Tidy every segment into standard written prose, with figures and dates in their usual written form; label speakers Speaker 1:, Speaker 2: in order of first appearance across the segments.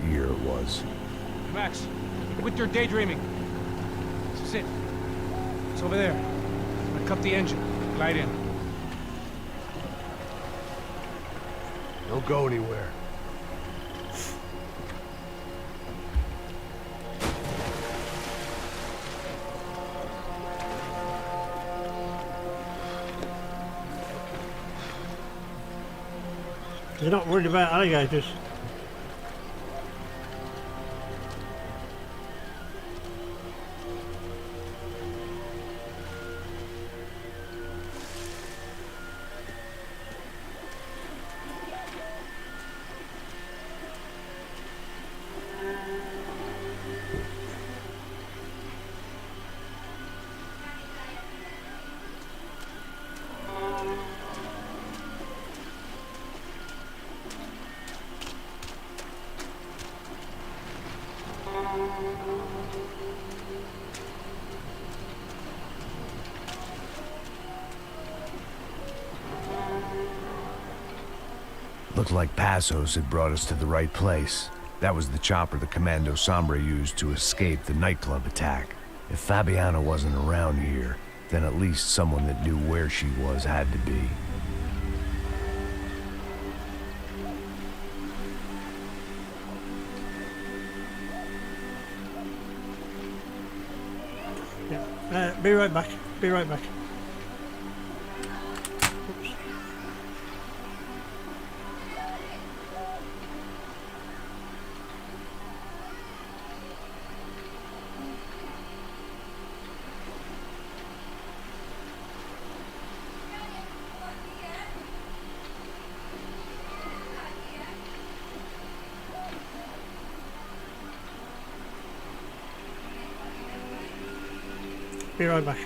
Speaker 1: year it was.
Speaker 2: Max, quit your daydreaming. Sit. It's over there. I'm gonna cut the engine. Glide in.
Speaker 3: Don't go anywhere.
Speaker 4: They're not worried about alligators.
Speaker 1: Looked like Passos had brought us to the right place. That was the chopper the Commando Sombra used to escape the nightclub attack. If Fabiana wasn't around here, then at least someone that knew where she was had to be.
Speaker 4: Yeah. Be right back. Be right back. Oops. Be right back.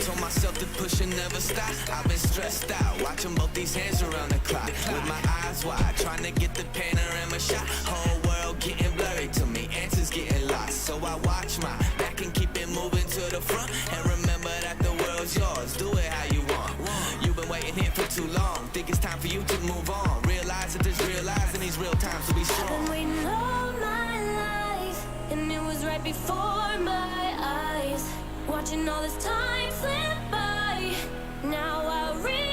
Speaker 5: Told myself to push and never stop. I've been stressed out, watching both these hands around the clock. With my eyes wide, trying to get the panorama shot. Whole world getting blurry to me, answers getting lost. So I watch my back and keep it moving to the front. And remember that the world's yours, do it how you want. You've been waiting here for too long, think it's time for you to move on. Realize that there's realize in these real times to be strong.
Speaker 6: I've been waiting all my life, and it was right before my eyes. Watching all this time slip by, now I realize.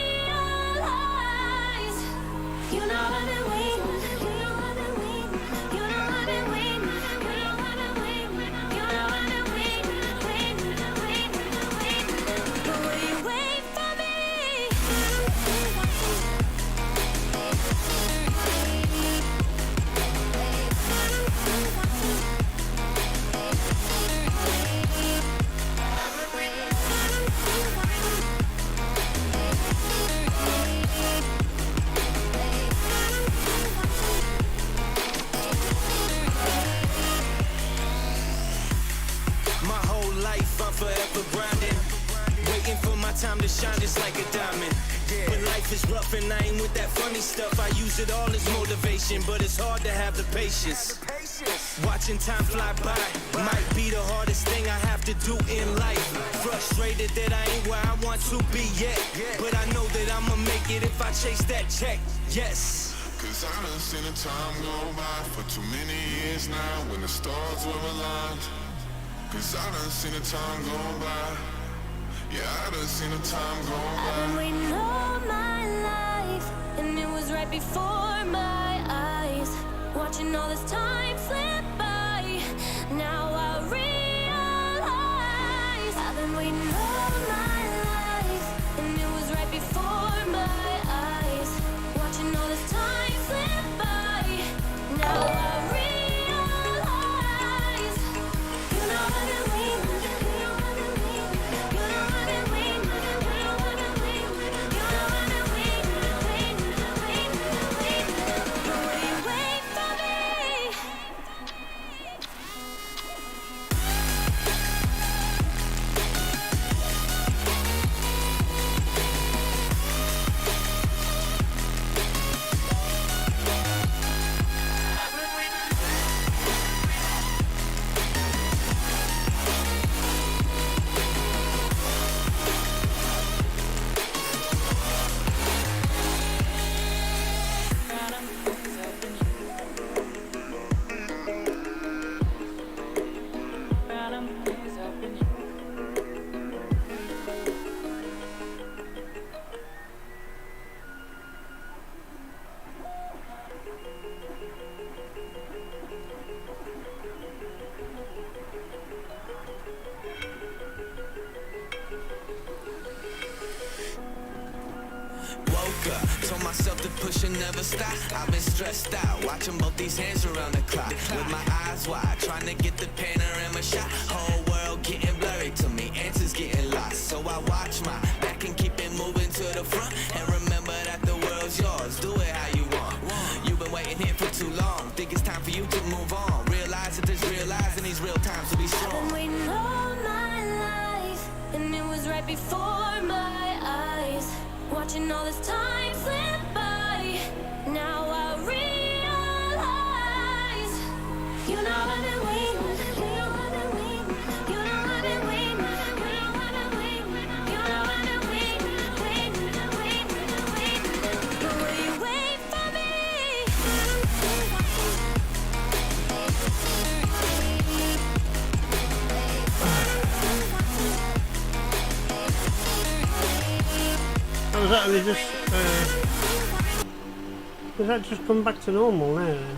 Speaker 6: You know I've been waiting, you know I've been waiting, you know I've been waiting, you know I've been waiting, you know I've been waiting, waiting. But will you wait for me?
Speaker 5: Forever grinding, waiting for my time to shine just like a diamond. When life is rough and I ain't with that funny stuff, I use it all as motivation, but it's hard to have the patience. Watching time fly by might be the hardest thing I have to do in life. Frustrated that I ain't where I want to be yet, but I know that I'ma make it if I chase that check. Yes.
Speaker 7: Cause I done seen the time go by for too many years now when the stars were aligned. Cause I done seen the time go by. Yeah, I done seen the time go by.
Speaker 6: I've been waiting all my life, and it was right before my eyes. Watching all this time slip by, now I realize. I've been waiting all my life, and it was right before my eyes. Watching all this time slip by, now I realize.
Speaker 5: Told myself to push and never stop. I've been stressed out, watching both these hands around the clock. With my eyes wide, trying to get the panorama shot. Whole world getting blurry to me, answers getting lost. So I watch my back and keep it moving to the front. And remember that the world's yours, do it how you want. You've been waiting here for too long, think it's time for you to move on. Realize that there's real lies in these real times to be
Speaker 6: I've been
Speaker 5: strong.
Speaker 6: waiting all my life, and it was right before my eyes. Watching all this time slip by, now I realize. You know I've been waiting, you know I've been waiting, you know I've been waiting, you know I've been waiting, you know I've been waiting, waiting. But will you wait for me?
Speaker 4: How was that? They just, does that just come back to normal now then?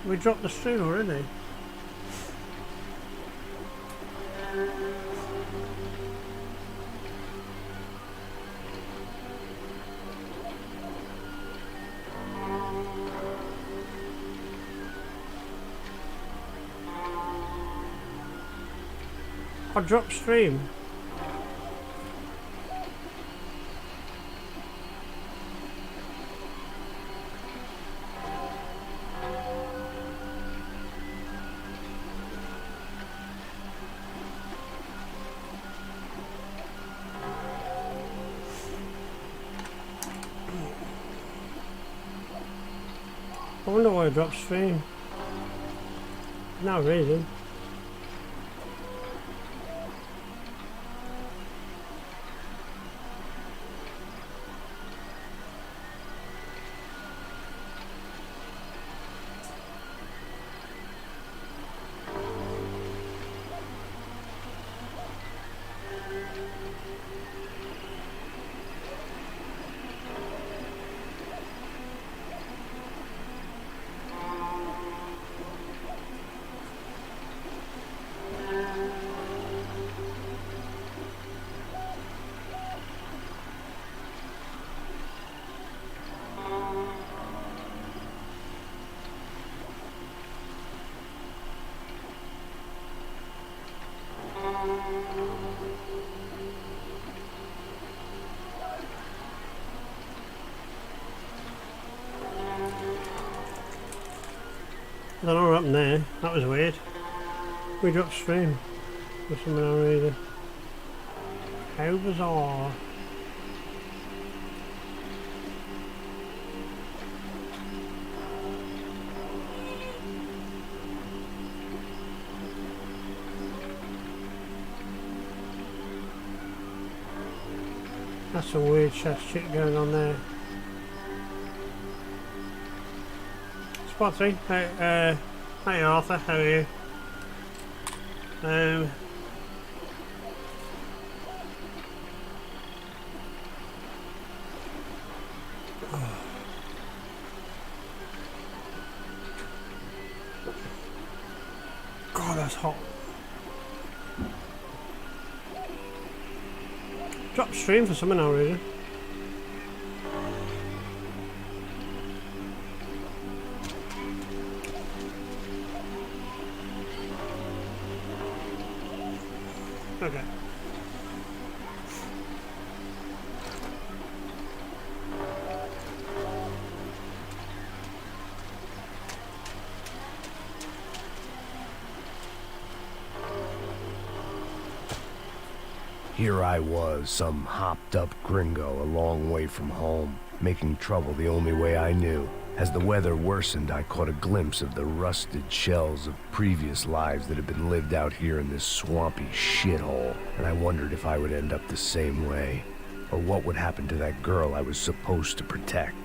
Speaker 4: We dropped the stream already. I dropped stream. I wonder why I dropped stream. No reason. I don't know what happened there. That was weird. We dropped stream for some unknown reason. How bizarre. That's some weird shit going on there. Spotty, hey Arthur, how are you? God, that's hot. Drop stream for some unknown reason. Okay.
Speaker 1: Here I was, some hopped-up gringo a long way from home, making trouble the only way I knew. As the weather worsened, I caught a glimpse of the rusted shells of previous lives that had been lived out here in this swampy shithole, and I wondered if I would end up the same way, or what would happen to that girl I was supposed to protect.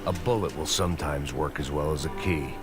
Speaker 1: A bullet will sometimes work as well as a key.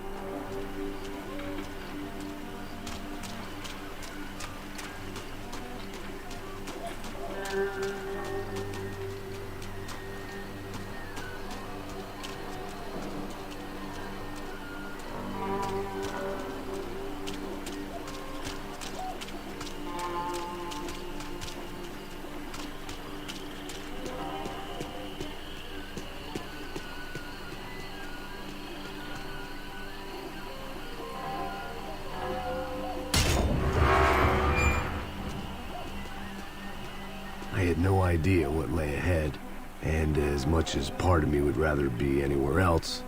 Speaker 3: idea what lay ahead. And as much as part of me would rather be anywhere else,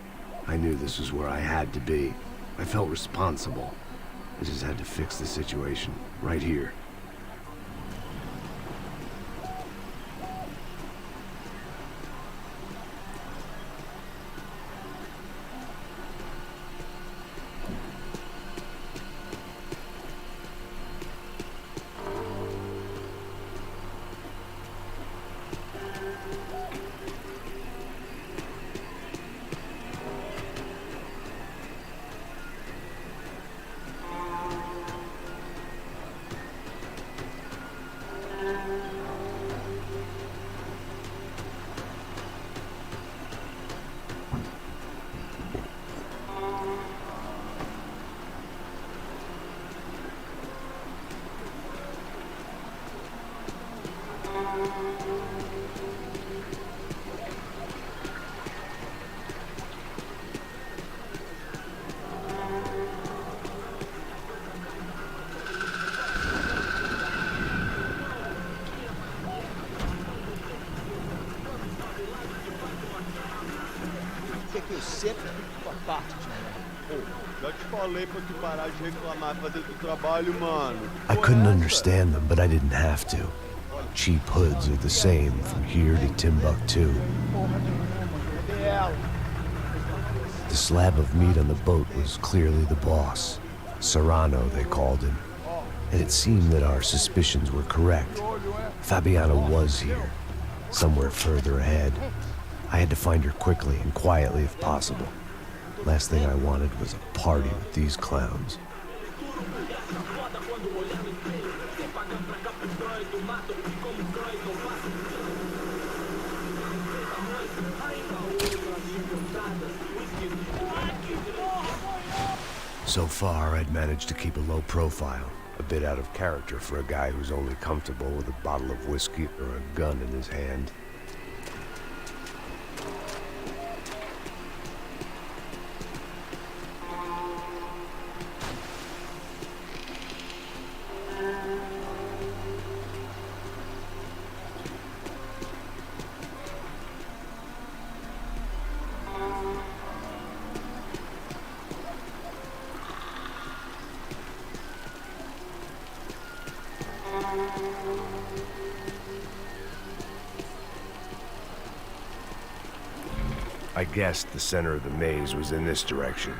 Speaker 3: I knew this was where I had to be. I felt responsible. I just had to fix the situation, right here.
Speaker 8: Quer que eu sempre fique com a parte de mim? Já te falei pra tu parar de reclamar e fazer teu trabalho, mano.
Speaker 1: I couldn't understand them, but I didn't have to. Cheap hoods are the same from here to Timbuktu.
Speaker 8: Cadê ela?
Speaker 1: The slab of meat on the boat was clearly the boss. Serrano, they called him. And it seemed that our suspicions were correct. Fabiana was here, somewhere further ahead. I had to find her quickly and quietly if possible. Last thing I wanted was a party with these clowns. So far, I'd managed to keep a low profile, a bit out of character for a guy who's only comfortable with a bottle of whiskey or a gun in his hand. I guessed the center of the maze was in this direction.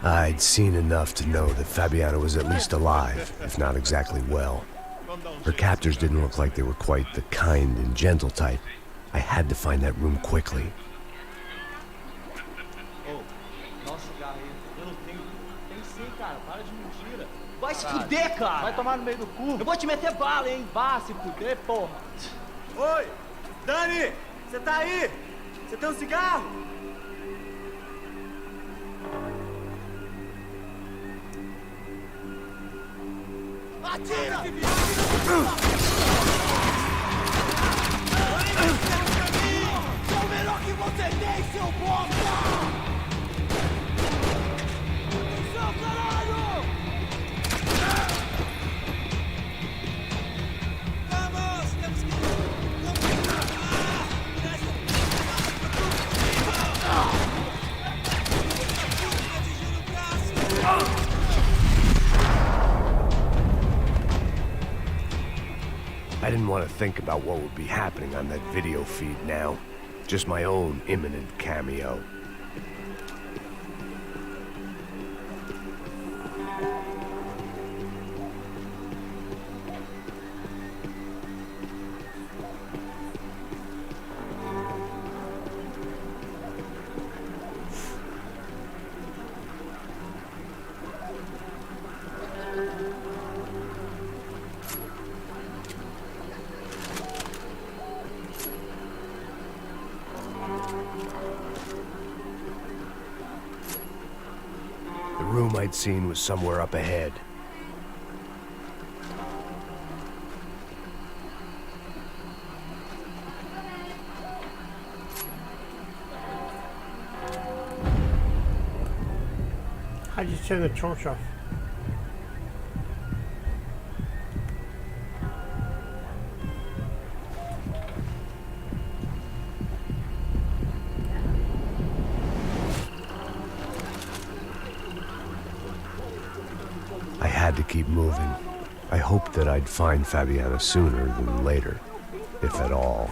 Speaker 1: I'd seen enough to know that Fabiana was at least alive, if not exactly well. Her captors didn't look like they were quite the kind and gentle type. I had to find that room quickly.
Speaker 8: Oh, dá cigarro aí. Eu não tenho. Tem sim, cara. Para de mentira. Vai se fuder, cara. Vai tomar no meio do cu. Eu vou te meter bala, hein. Vá se fuder, porra. Oi, Dani, você tá aí? Você tem um cigarro? Atira! É o melhor que você tem, seu bosta! Atenção, caralho! Vamos, temos que...
Speaker 1: I didn't want to think about what would be happening on that video feed now. Just my own imminent cameo.
Speaker 3: room I'd seen was somewhere up ahead.
Speaker 4: How'd you turn the torch off?
Speaker 3: I had to keep moving. I hoped that I'd find Fabiana sooner than later, if at all.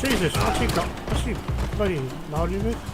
Speaker 4: Jesus, what's he bloody loaded with?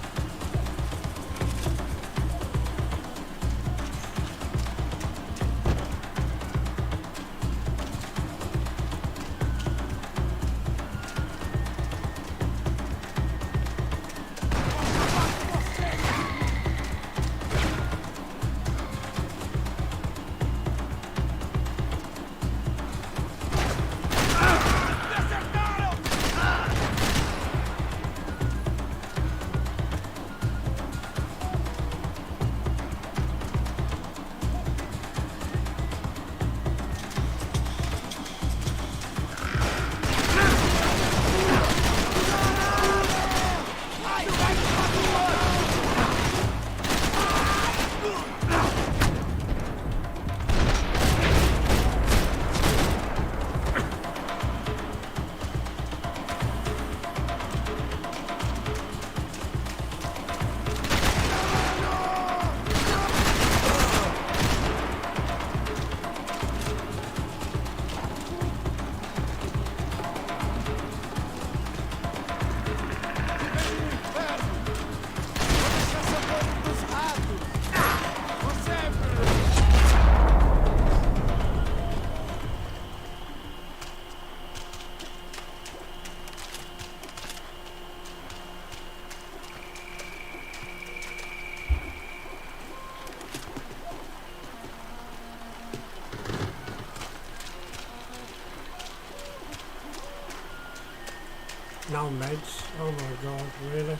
Speaker 4: No meds. Oh my god, really?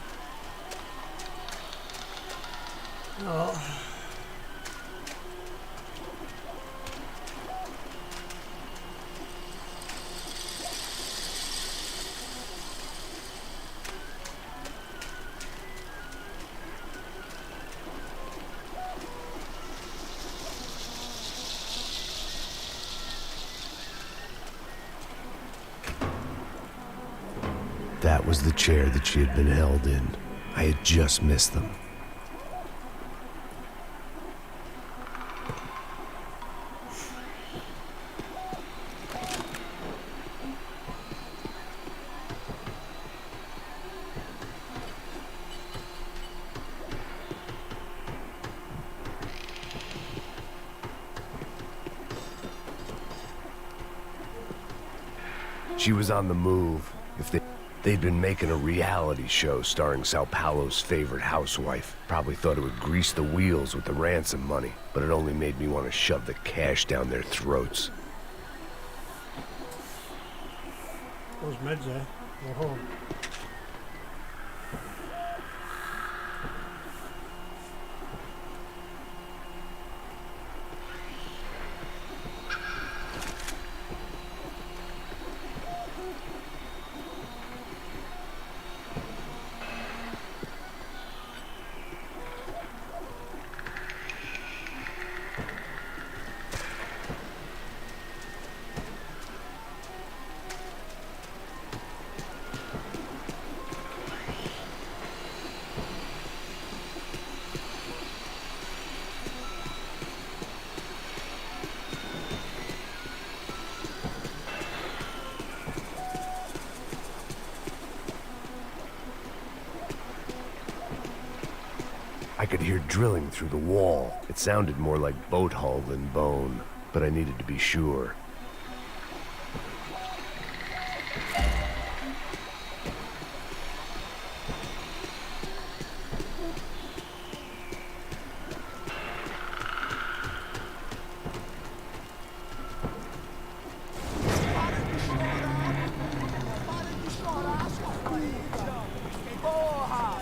Speaker 4: Oh.
Speaker 3: That was the chair that she had been held in. I had just missed them. She was on the move. If they'd been making a reality show starring Sao Paulo's favorite housewife, probably thought it would grease the wheels with the ransom money, but it only made me want to shove the cash down their throats.
Speaker 4: Those meds there. Oh.
Speaker 3: I could hear drilling through the wall. It sounded more like boat hull than bone, but I needed to be sure.
Speaker 9: Porra!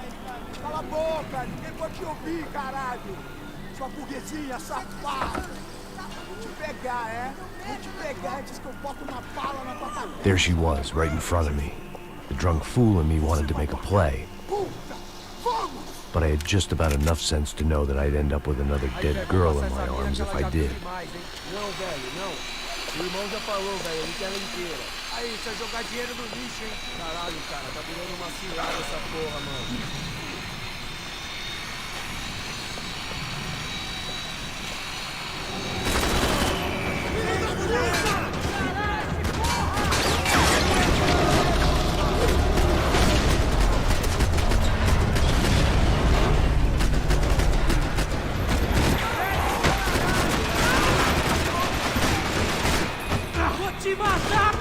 Speaker 9: Cala a boca! Ninguém pode te ouvir, caralho! Sua burguesinha safada! Vou te pegar, é? Vou te pegar antes que eu boto uma bala na tua cabeça!
Speaker 3: There she was, right in front of me. The drunk fool in me wanted to make a play.
Speaker 9: Puta! Vamos!
Speaker 3: But I had just about enough sense to know that I'd end up with another dead girl in my arms if I did.
Speaker 2: Não, velho, não. O irmão já falou, velho, ele quer ela inteira. Aí, isso é jogar dinheiro no lixo, hein? Caralho, cara, tá virando uma cilada essa porra, mano.
Speaker 9: Te matar!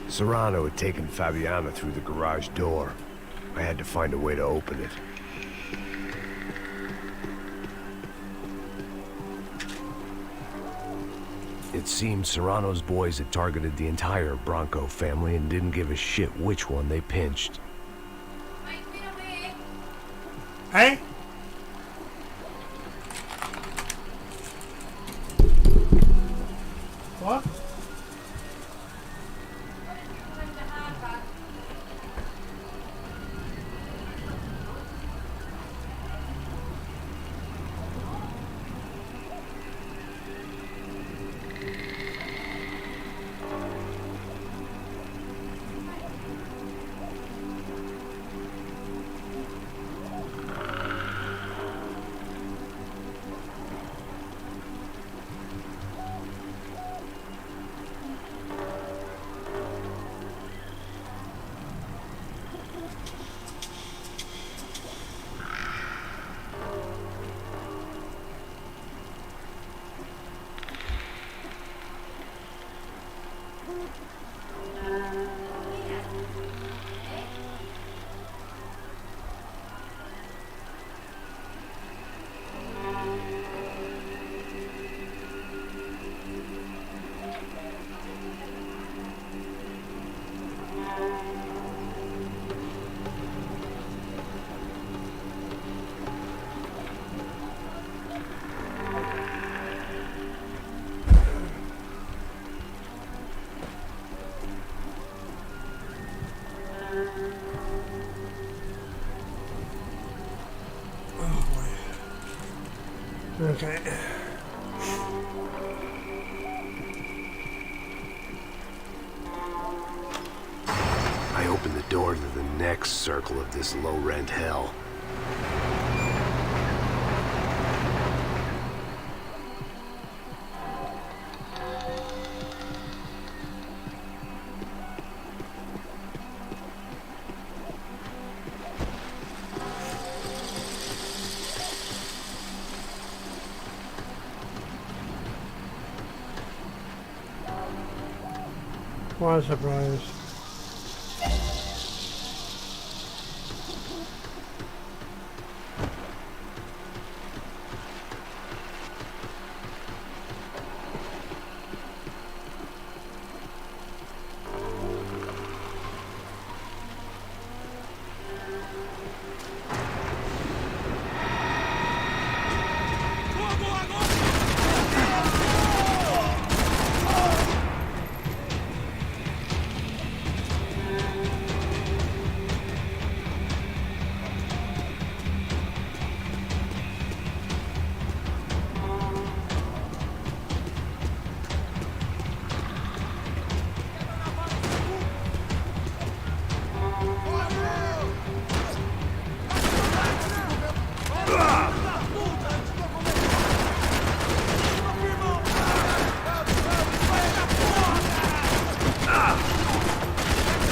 Speaker 3: Serrano had taken Fabiana through the garage door. I had to find a way to open it. It seemed Serrano's boys had targeted the entire Bronco family and didn't give a shit which one they pinched.
Speaker 4: Hey? What? Okay.
Speaker 3: I opened the door to the next circle of this low-rent hell.
Speaker 4: What a surprise.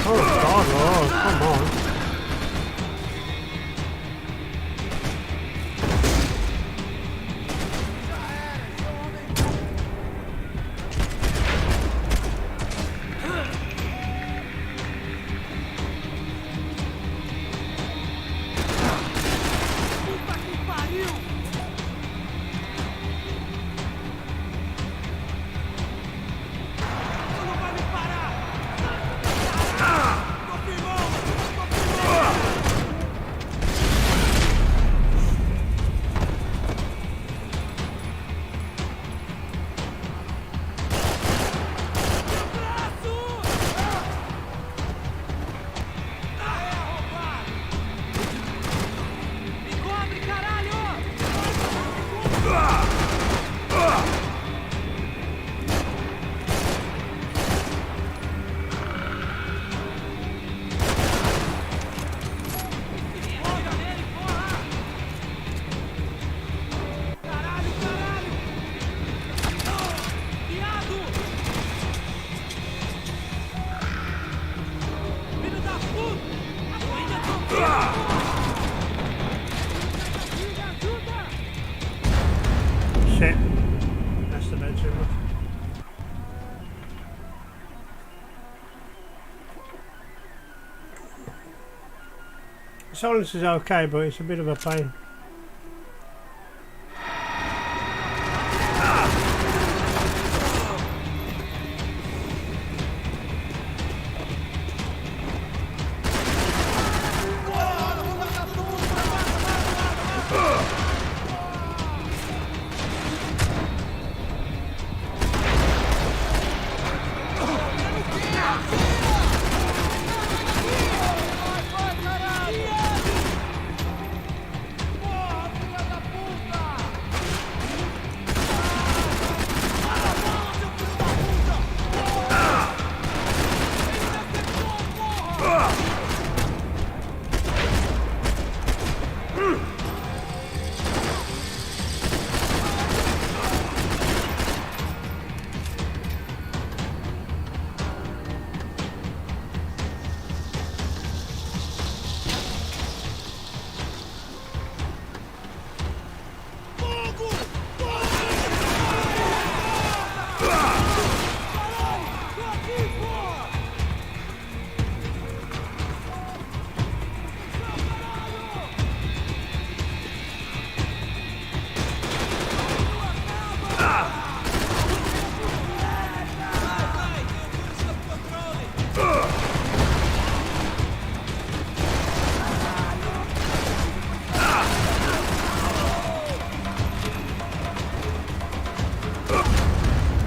Speaker 4: Oh god, oh, come on. Shit. That's the bed too much. The silence is okay, but it's a bit of a pain.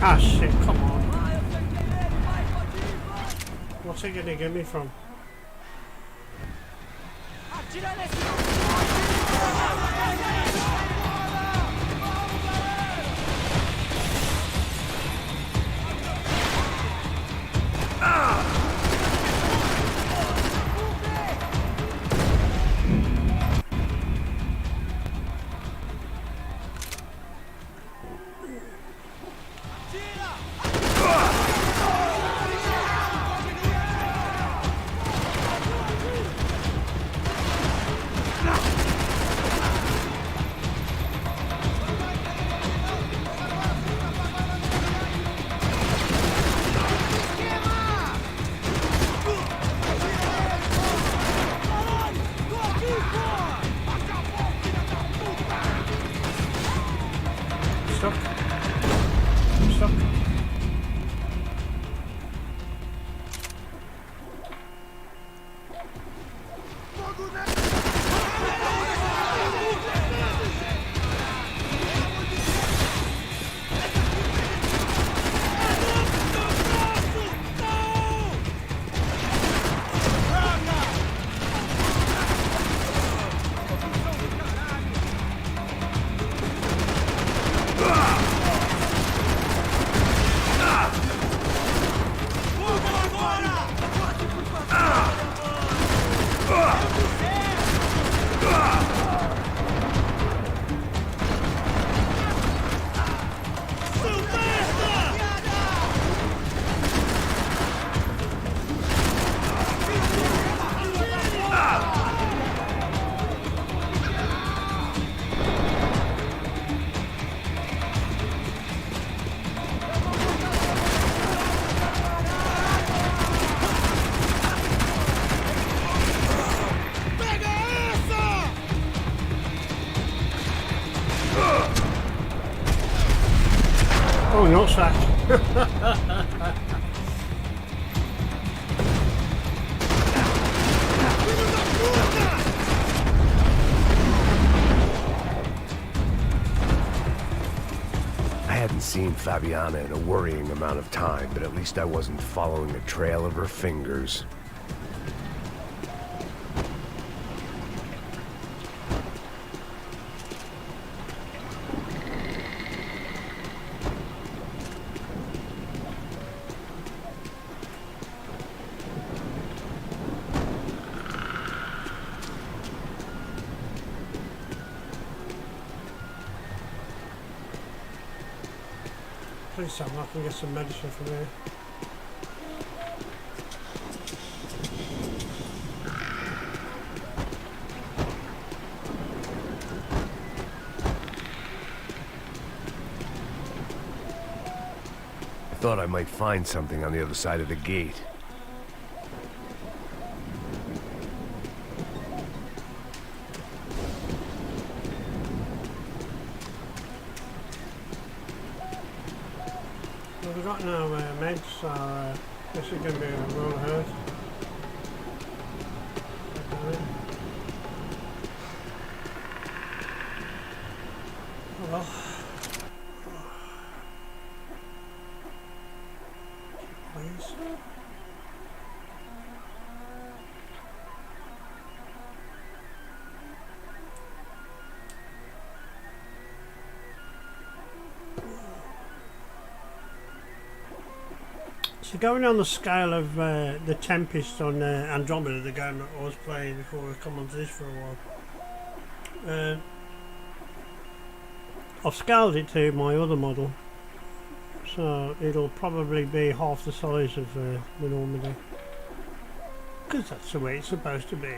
Speaker 4: Ah shit, come on. What's he gonna get me from? Oh, not sack.
Speaker 3: I hadn't seen Fabiana in a worrying amount of time, but at least I wasn't following a trail of her fingers.
Speaker 4: Please tell me I can get some medicine from here.
Speaker 3: I thought I might find something on the other side of the gate.
Speaker 4: Well, we've got no meds, so this is going to be a roll hurt. Oh well. Please. So going on the scale of the Tempest on Andromeda, the game that I was playing before I come onto this for a while, I've scaled it to my other model, so it'll probably be half the size of the Normandy, because that's the way it's supposed to be.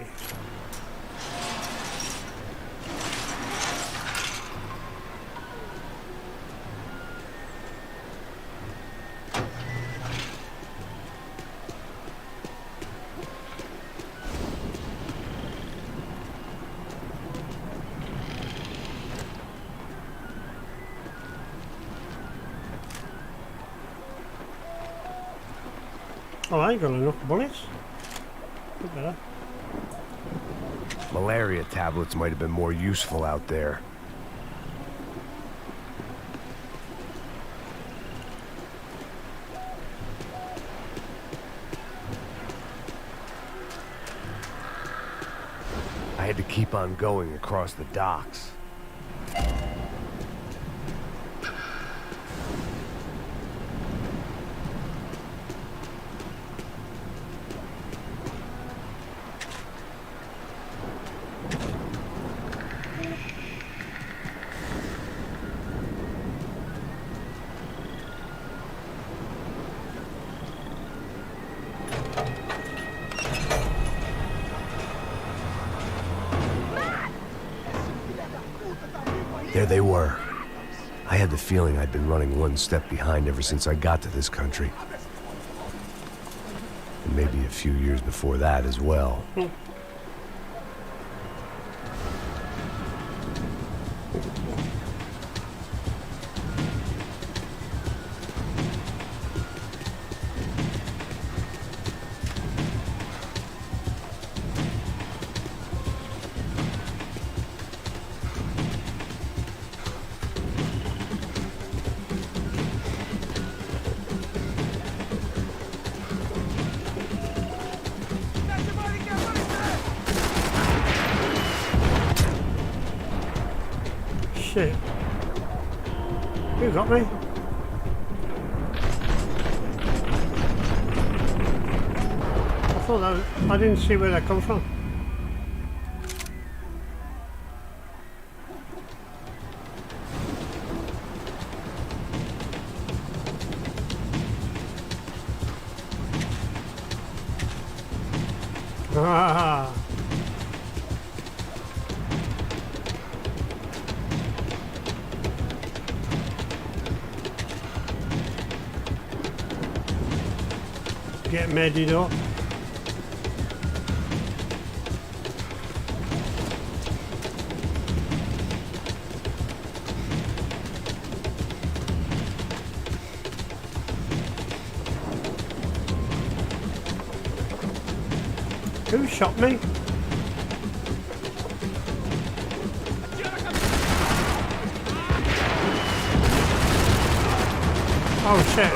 Speaker 4: Oh, I ain't got enough bullets. Bit better.
Speaker 3: Malaria tablets might have been more useful out there. I had to keep on going across the docks. There they were. I had the feeling I'd been running one step behind ever since I got to this country. And maybe a few years before that as well.
Speaker 4: shit. You got me. I thought that was, I didn't see where that come from. Ah. Get medded up. Who shot me? Oh shit.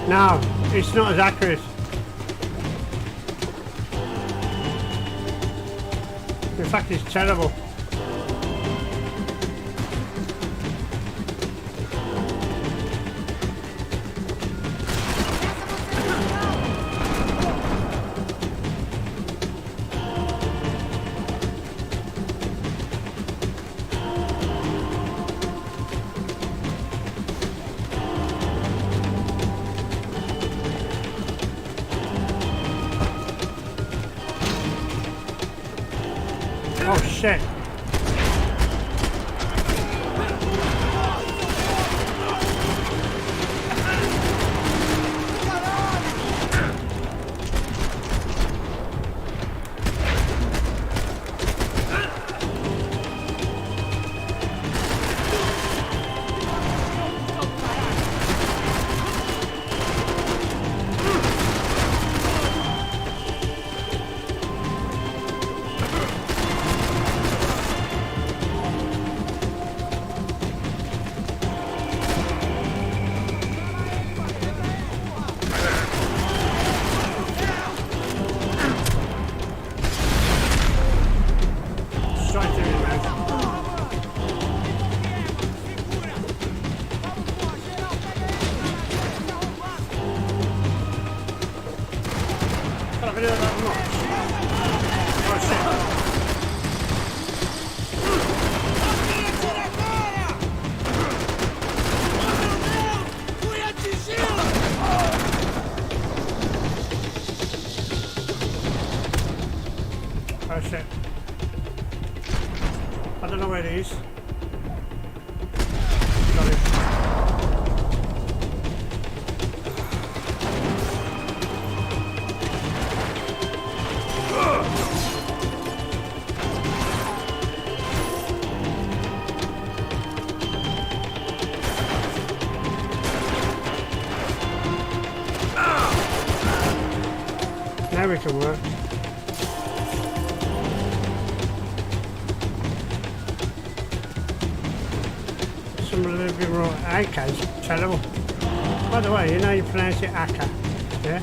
Speaker 4: No, it's not as accurate. In fact, it's terrible. Oh shit. Oh shit. I don't know where it is. Got it. Now we can work. Some of the bit wrong. Aka's terrible. By the way, you know you pronounce it Aka, yeah?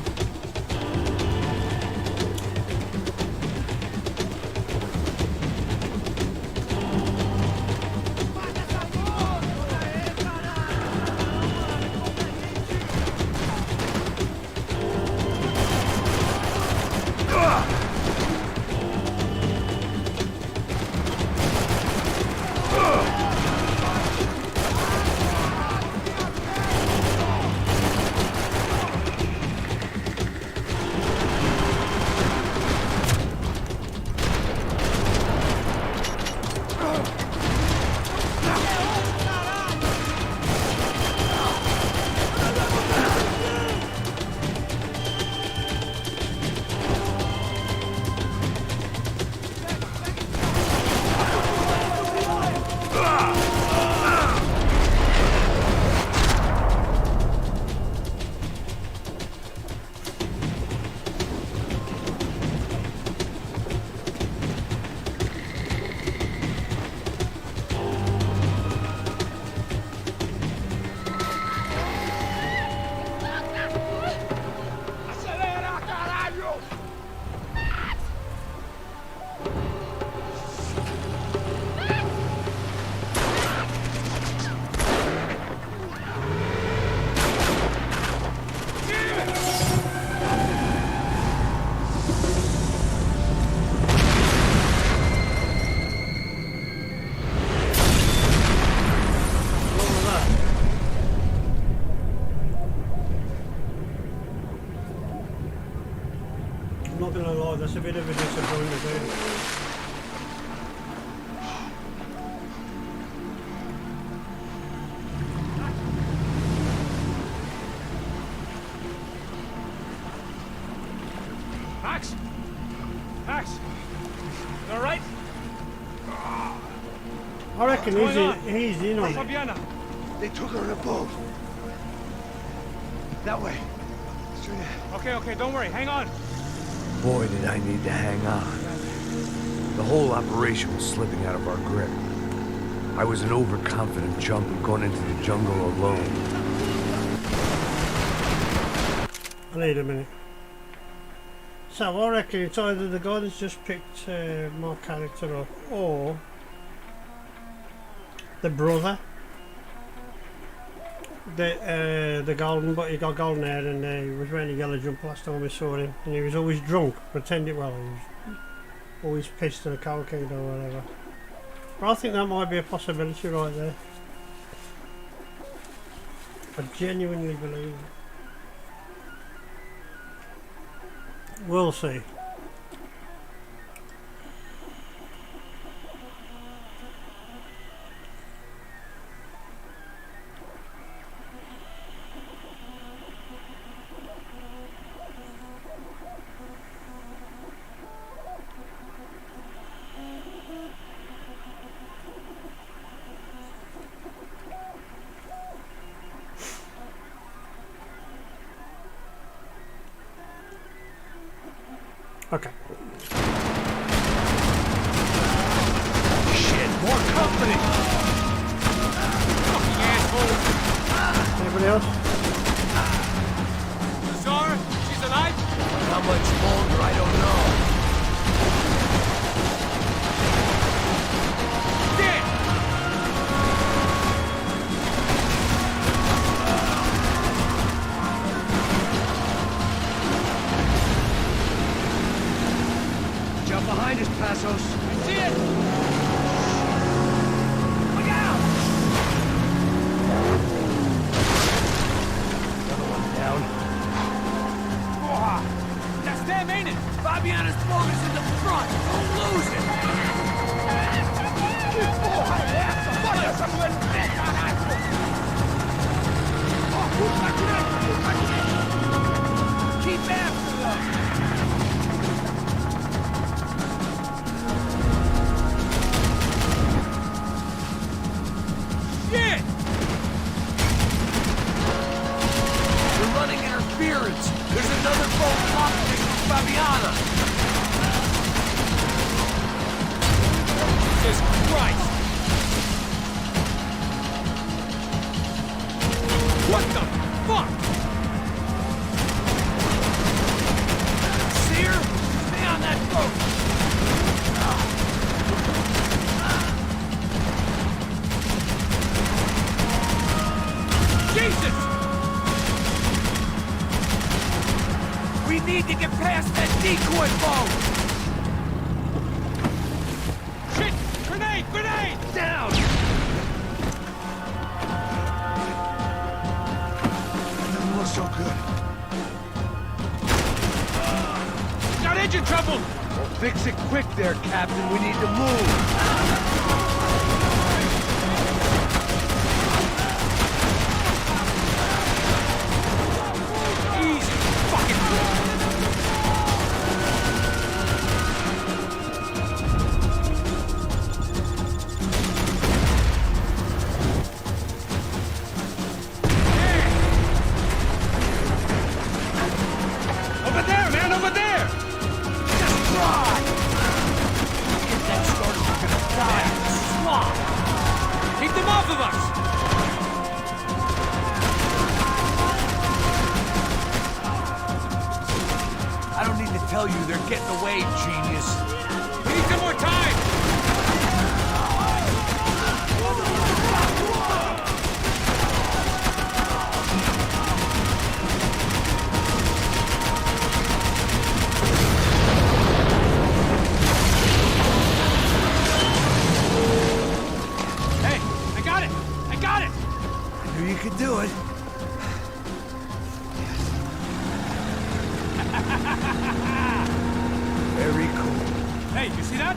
Speaker 4: Oh, that's a bit of a disappointment there.
Speaker 2: Max? Max? You alright?
Speaker 4: I reckon
Speaker 2: What's going
Speaker 4: he's in on it.
Speaker 2: Fabiana.
Speaker 3: They took her in a boat. That way. Straight ahead.
Speaker 2: Okay, don't worry. Hang on.
Speaker 1: Boy, did I need to hang on. The whole operation was slipping out of our grip. I was an overconfident chump going into the jungle alone.
Speaker 4: I need a minute. So I reckon it's either the guy that's just picked my character up or the brother. The golden, but he got golden hair and he was wearing a yellow jumper last time we saw him, and he was always drunk, pretending well, he was always pissed in a cocaine or whatever. But I think that might be a possibility right there. I genuinely believe it. We'll see. Okay.
Speaker 1: Shit, more company!
Speaker 2: Fucking asshole.
Speaker 4: Anybody else?
Speaker 2: You saw her? She's alive?
Speaker 1: How much longer, I don't know.
Speaker 2: Dead!
Speaker 1: Jump behind us, Passos.
Speaker 2: I see it! Look out!
Speaker 1: Another one down.
Speaker 2: That's them, ain't it?
Speaker 1: Fabiana's boat is in the front. Don't lose it.
Speaker 2: Keep after them! Shit!
Speaker 1: We're running interference. There's another boat blocking us from Fabiana.
Speaker 2: Jesus Christ! What the fuck?
Speaker 1: See her? Stay on that boat.
Speaker 2: Jesus!
Speaker 1: We need to get past that decoy boat.
Speaker 2: Shit! Grenade! Grenade!
Speaker 1: Down.
Speaker 3: Doesn't look so good.
Speaker 2: Got engine trouble!
Speaker 1: Well, fix it quick there, Captain. We need to move.
Speaker 2: Easy! Fucking good! Over there, man! Over there!
Speaker 1: Just try. Get that started. We're gonna die in the swamp.
Speaker 2: Keep them off of us!
Speaker 1: I don't need to tell you they're getting away, genius.
Speaker 2: We need some more time! Hey, I got it! I got it!
Speaker 1: I knew you could do it.
Speaker 2: that?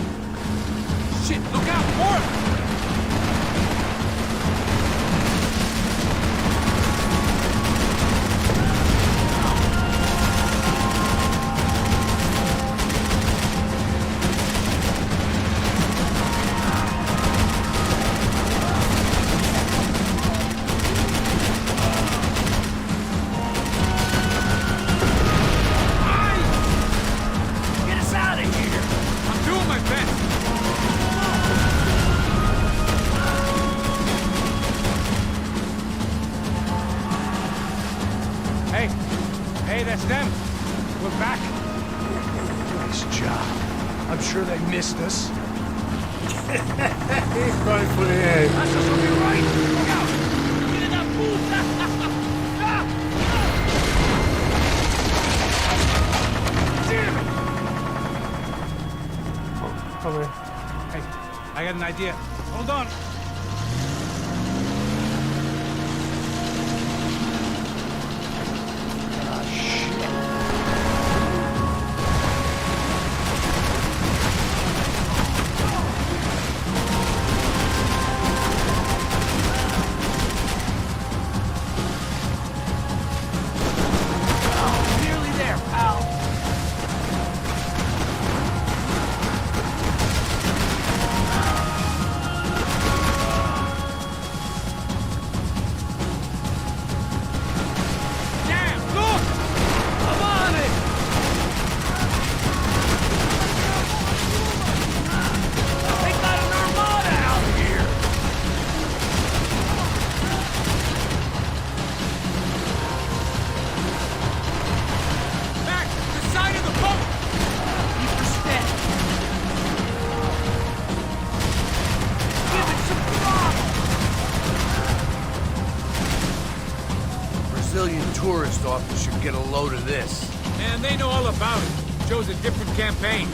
Speaker 2: Shit, look out, more! Get us out of here! I'm doing my best! Hey! Hey, that's them! We're back!
Speaker 1: Nice job. I'm sure they missed us.
Speaker 4: He's quite funny, eh?
Speaker 2: That's us on your right! Look out! Get in that pool! Damn it!
Speaker 4: Come here.
Speaker 2: Hey, I got an idea. Hold on. Nearly there, pal. Damn, look! I'm on it! They got an armada out here! Max, the side of the boat! Keep her steady. Give it some throttle!
Speaker 1: Brazilian tourist office should get a load of this.
Speaker 2: Man, they know all about it. Shows a different campaign.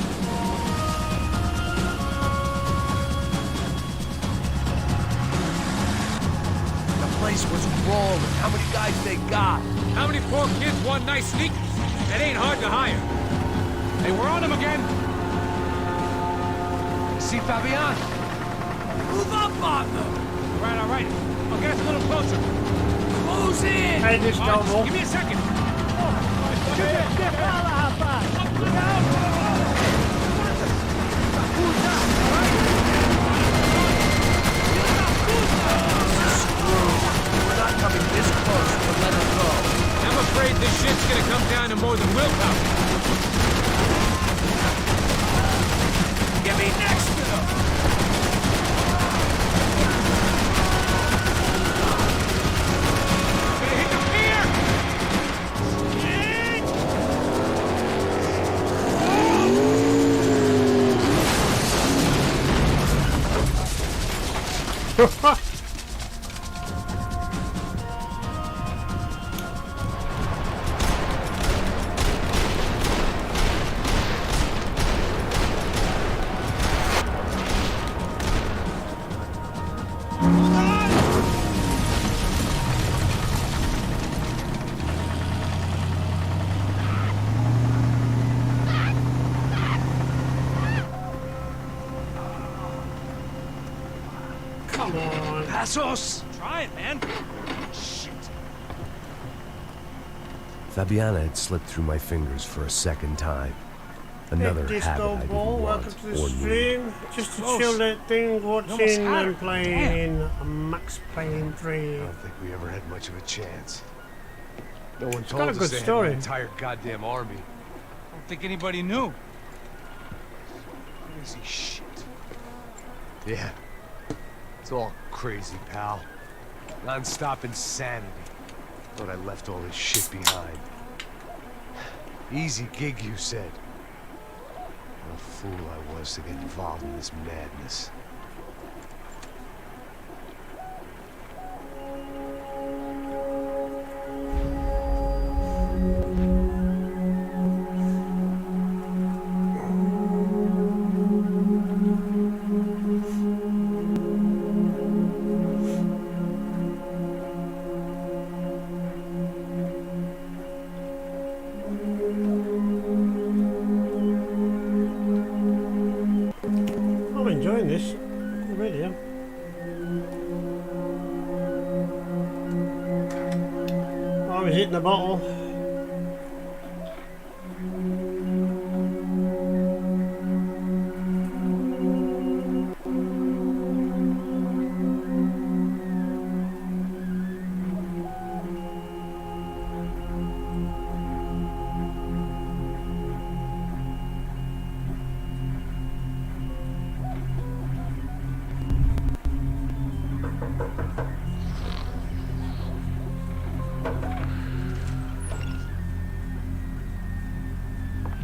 Speaker 1: The place was rolling. How many guys they got?
Speaker 2: How many poor kids want nice sneakers? That ain't hard to hire. Hey, we're on them again.
Speaker 1: See Fabian?
Speaker 2: Move up on them. All right. I'll get us a little closer. Close in.
Speaker 4: Hey, this
Speaker 2: All right,
Speaker 4: double.
Speaker 2: give me a second.
Speaker 1: We're not coming this close to let her go.
Speaker 2: I'm afraid this shit's gonna come down to more than willpower. Get me next to them. Gonna hit the pier.
Speaker 4: Come on.
Speaker 1: Passos!
Speaker 2: Try it, man. Shit.
Speaker 1: Fabiana had slipped through my fingers for a second time. Another
Speaker 4: Hey,
Speaker 1: habit I
Speaker 4: Disco
Speaker 1: didn't
Speaker 4: Ball,
Speaker 1: want
Speaker 4: welcome to the
Speaker 1: or need.
Speaker 4: stream. Just to
Speaker 2: Close.
Speaker 4: chill that thing,
Speaker 2: almost
Speaker 4: watching
Speaker 2: had her.
Speaker 4: and playing Max Payne 3.
Speaker 1: I don't think we ever had much of a chance. No one
Speaker 4: got
Speaker 1: told
Speaker 4: a
Speaker 1: us
Speaker 4: good
Speaker 1: they
Speaker 4: story.
Speaker 1: had an entire goddamn army.
Speaker 2: I don't think anybody knew.
Speaker 1: Crazy shit. Yeah. It's all crazy, pal. Non-stop insanity. Thought I left all this shit behind. Easy gig, you said. What a fool I was to get involved in this madness.
Speaker 4: was hitting the bottle.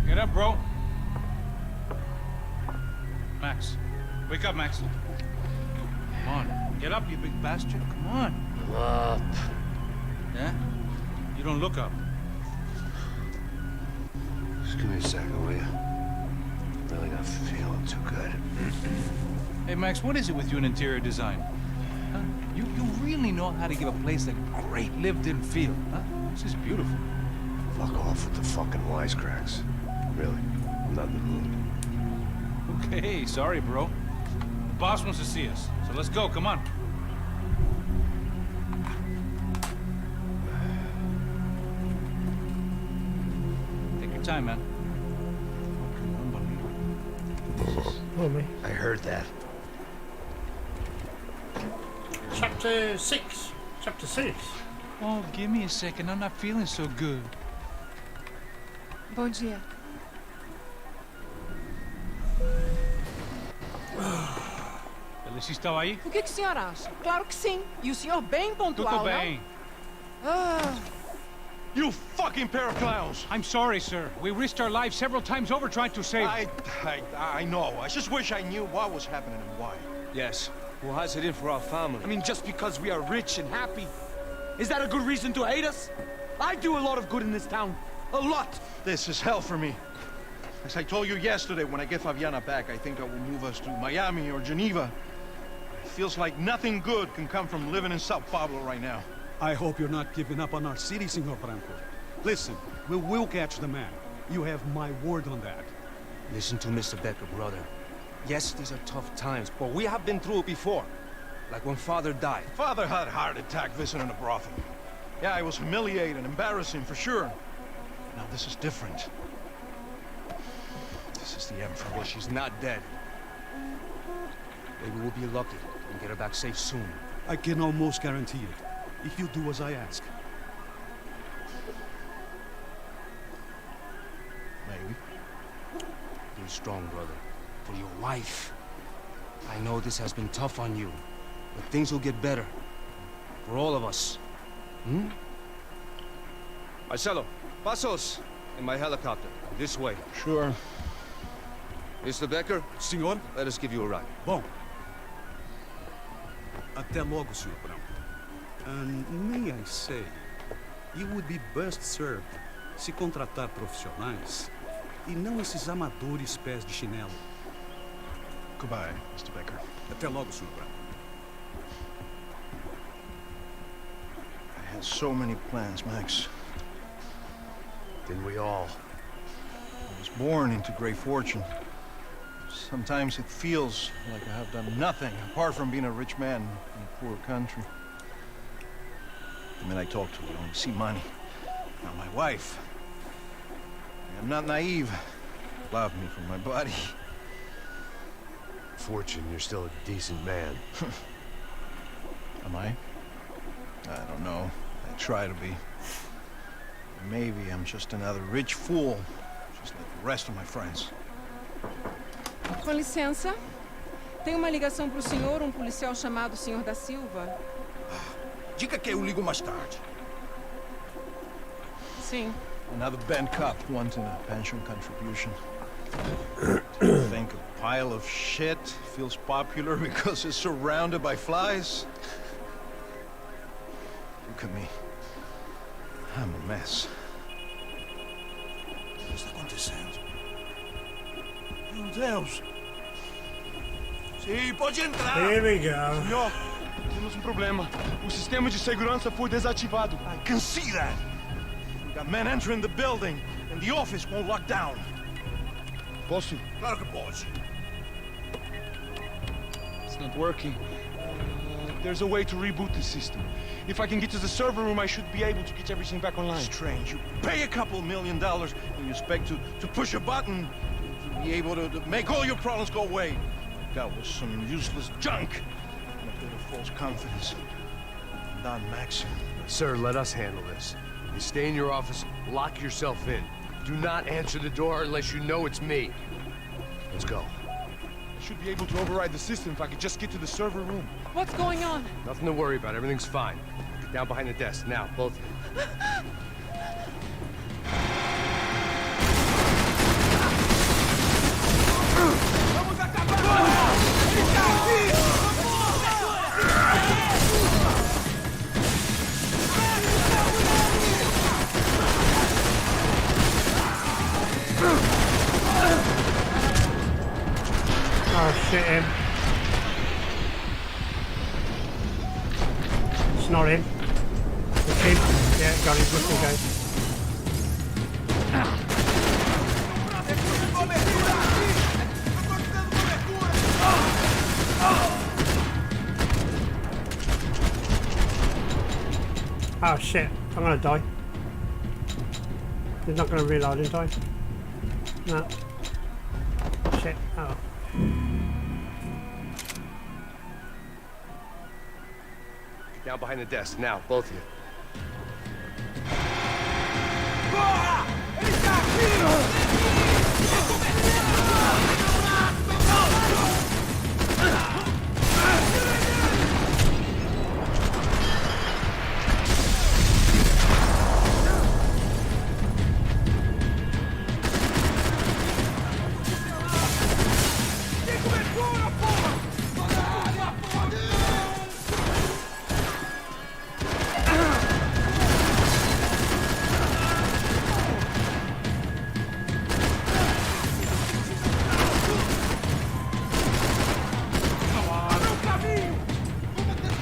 Speaker 10: Get up, bro. Max. Wake up, Max. Come on. Get up, you big bastard. Come on.
Speaker 3: Up.
Speaker 10: Yeah? You don't look up.
Speaker 3: Just give me a second, will you? Really not feeling too good.
Speaker 10: Hey, Max, what is it with you and interior design? Huh? You really know how to give a place a great lived-in feel, huh? This is beautiful.
Speaker 3: Fuck off with the fucking wisecracks. Really, I'm not in the mood.
Speaker 10: Okay, sorry, bro. The boss wants to see us, so let's go, come on. Take your time, man. Unbelievable.
Speaker 4: Oh, me.
Speaker 3: I heard that.
Speaker 4: Chapter 6. Chapter 6.
Speaker 10: Oh, give me a second. I'm not feeling so good.
Speaker 11: Bom dia.
Speaker 10: Alice estava aí?
Speaker 11: O que o senhor acha? Claro que sim. E o senhor bem pontual,
Speaker 10: Tudo bem.
Speaker 11: não? Ah,
Speaker 12: You fucking pair of clowns!
Speaker 10: I'm sorry, sir. We risked our lives several times over trying to save...
Speaker 12: I know. I just wish I knew what was happening and why.
Speaker 2: Yes. Who has it in for our family? I mean, just because we are rich and happy, is that a good reason to hate us? I do a lot of good in this town. A lot.
Speaker 12: This is hell for me. As I told you yesterday, when I get Fabiana back, I think I will move us to Miami or Geneva. It feels like nothing good can come from living in Sao Paulo right now.
Speaker 13: I hope you're not giving up on our city, Senor Branco. Listen, we will catch the man. You have my word on that.
Speaker 2: Listen to Mr. Becker, brother. Yes, these are tough times, but we have been through it before. Like when Father died.
Speaker 12: Father had a heart attack visiting a brothel. Yeah, it was humiliating, embarrassing, for sure. Now this is different. This is the Emperor.
Speaker 2: Well, she's not dead. Maybe we'll be lucky and get her back safe soon.
Speaker 13: I can almost guarantee it, if you do as I ask.
Speaker 12: Maybe.
Speaker 2: Be strong, brother. For your wife. I know this has been tough on you, but things will get better. For all of us. Hmm? Marcelo, pasos in my helicopter. This way.
Speaker 12: Sure.
Speaker 2: Mr. Becker,
Speaker 13: Senhor?
Speaker 2: let us give you a ride.
Speaker 13: Bom. Até logo, Senhor Branco. And may I say, you would be best served se contratar profissionais e não esses amadores pés de chinelo.
Speaker 12: Goodbye, Mr. Becker.
Speaker 13: Até logo, Senhor Branco.
Speaker 12: I had so many plans, Max.
Speaker 3: Didn't we all?
Speaker 12: I was born into great fortune. Sometimes it feels like I have done nothing apart from being a rich man in a poor country. The men I talk to, I only see money. Now my wife. I am not naive. Love me for my body.
Speaker 3: Fortune, you're still a decent man.
Speaker 12: Am I? I don't know. I try to be. Maybe I'm just another rich fool, just like the rest of my friends.
Speaker 11: com licença. Tem uma ligação pro senhor, um policial chamado Senhor da Silva.
Speaker 12: Diga que eu ligo mais tarde.
Speaker 11: Sim.
Speaker 12: Another bent cop wanting a pension contribution. Think a pile of shit feels popular because it's surrounded by flies? Look at me. I'm a mess.
Speaker 9: O que está acontecendo? Meu Deus! Sim, pode entrar!
Speaker 4: Here we go.
Speaker 9: Senhor, temos um problema. O sistema de segurança foi desativado.
Speaker 12: I can see that. We got men entering the building, and the office won't lock down.
Speaker 9: Posso?
Speaker 12: Claro que pode.
Speaker 9: It's not working. There's a way to reboot the system.
Speaker 12: If I can get to the server room, I should be able to get everything back online. Strange. You pay a couple $1 million and you expect to push a button to be able to make all your problems go away. That was some useless junk. And a bit of false confidence. Don Max.
Speaker 1: Sir, let us handle this. You stay in your office, lock yourself in. Do not answer the door unless you know it's me. Let's go.
Speaker 12: I should be able to override the system if I could just get to the server room.
Speaker 11: What's going on?
Speaker 1: Nothing to worry about. Everything's fine. Get down behind the desk. Now, both of you.
Speaker 9: Vamos acabar! Ele tá aqui!
Speaker 4: Oh shit, him. It's not him. It's him. Yeah, got his whistle going. Oh shit, I'm gonna die. He's not gonna reload in time. No. Shit, oh.
Speaker 1: Get down behind the desk. Now, both of you.
Speaker 9: Porra! Ele tá aqui!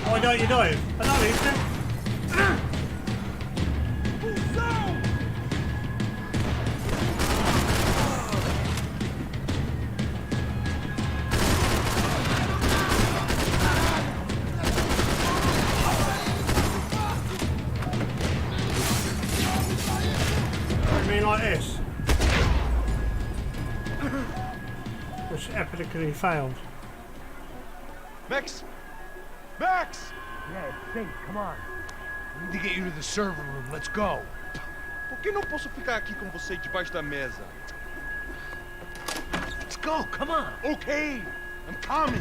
Speaker 4: What are you doing? I don't need to. What do you mean like this? Which epically failed.
Speaker 12: Max! Max!
Speaker 1: Yeah, it's safe. Come on. We need to get you to the server room. Let's go.
Speaker 12: Por que não posso ficar aqui com você debaixo da mesa?
Speaker 1: Let's go. Come on.
Speaker 12: Okay, I'm coming.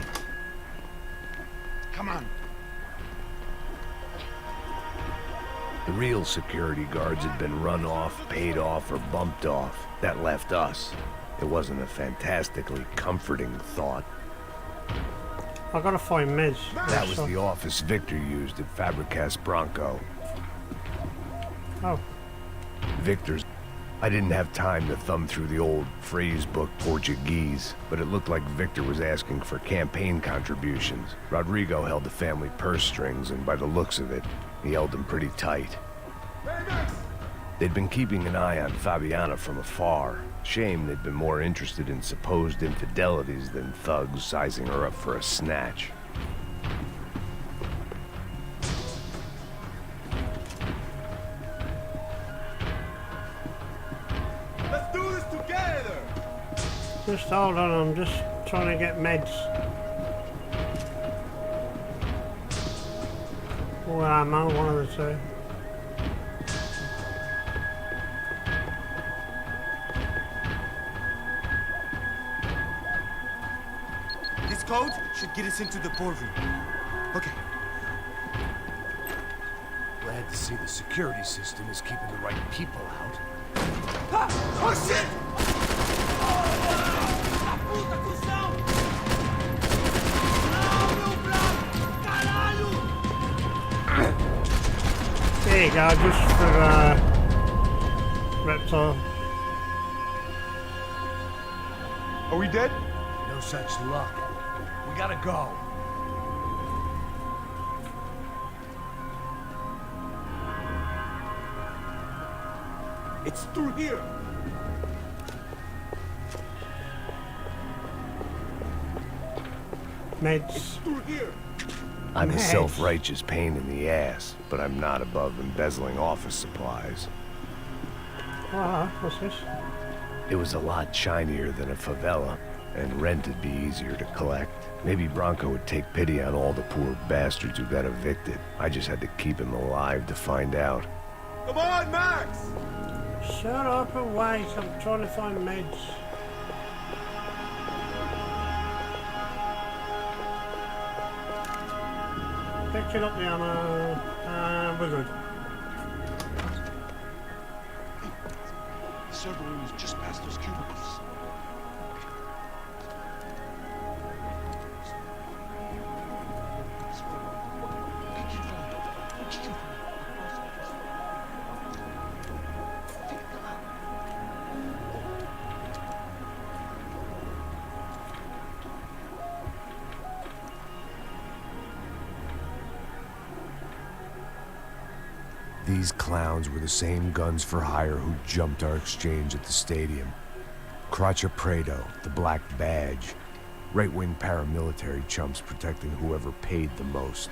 Speaker 12: Come on.
Speaker 3: The real security guards had been run off, paid off, or bumped off. That left us. It wasn't a fantastically comforting thought.
Speaker 4: I gotta find meds.
Speaker 3: That was the office Victor used at Fabricas Bronco.
Speaker 4: Oh.
Speaker 3: Victor's... I didn't have time to thumb through the old phrase book Portuguese, but it looked like Victor was asking for campaign contributions. Rodrigo held the family purse strings, and by the looks of it, he held them pretty tight. They'd been keeping an eye on Fabiana from afar. Shame they'd been more interested in supposed infidelities than thugs sizing her up for a snatch.
Speaker 9: Let's do this together!
Speaker 4: Just hold on, I'm just trying to get meds. Or ammo, one of the two.
Speaker 2: This code should get us into the boardroom. Okay.
Speaker 1: Glad to see the security system is keeping the right people out.
Speaker 9: Ah! Oh shit! Ah, puta, cuzão! Não, meu braço! Caralho!
Speaker 4: There you go, just for reptile.
Speaker 12: Are we dead?
Speaker 1: No such luck. We gotta go.
Speaker 9: It's through here!
Speaker 4: Meds.
Speaker 9: Through here!
Speaker 1: I'm a
Speaker 4: Meds.
Speaker 1: self-righteous pain in the ass, but I'm not above embezzling office supplies.
Speaker 4: What's this?
Speaker 1: It was a lot shinier than a favela, and rent would be easier to collect. Maybe Bronco would take pity on all the poor bastards who got evicted. I just had to keep him alive to find out.
Speaker 9: Come on, Max!
Speaker 4: Shut up and wait, I'm trying to find meds. Picking up the ammo, and we're good.
Speaker 12: The server room is just past those cubicles.
Speaker 1: These clowns were the same guns for hire who jumped our exchange at the stadium. Crotcha Prado, the Black Badge. Right-wing paramilitary chumps protecting whoever paid the most.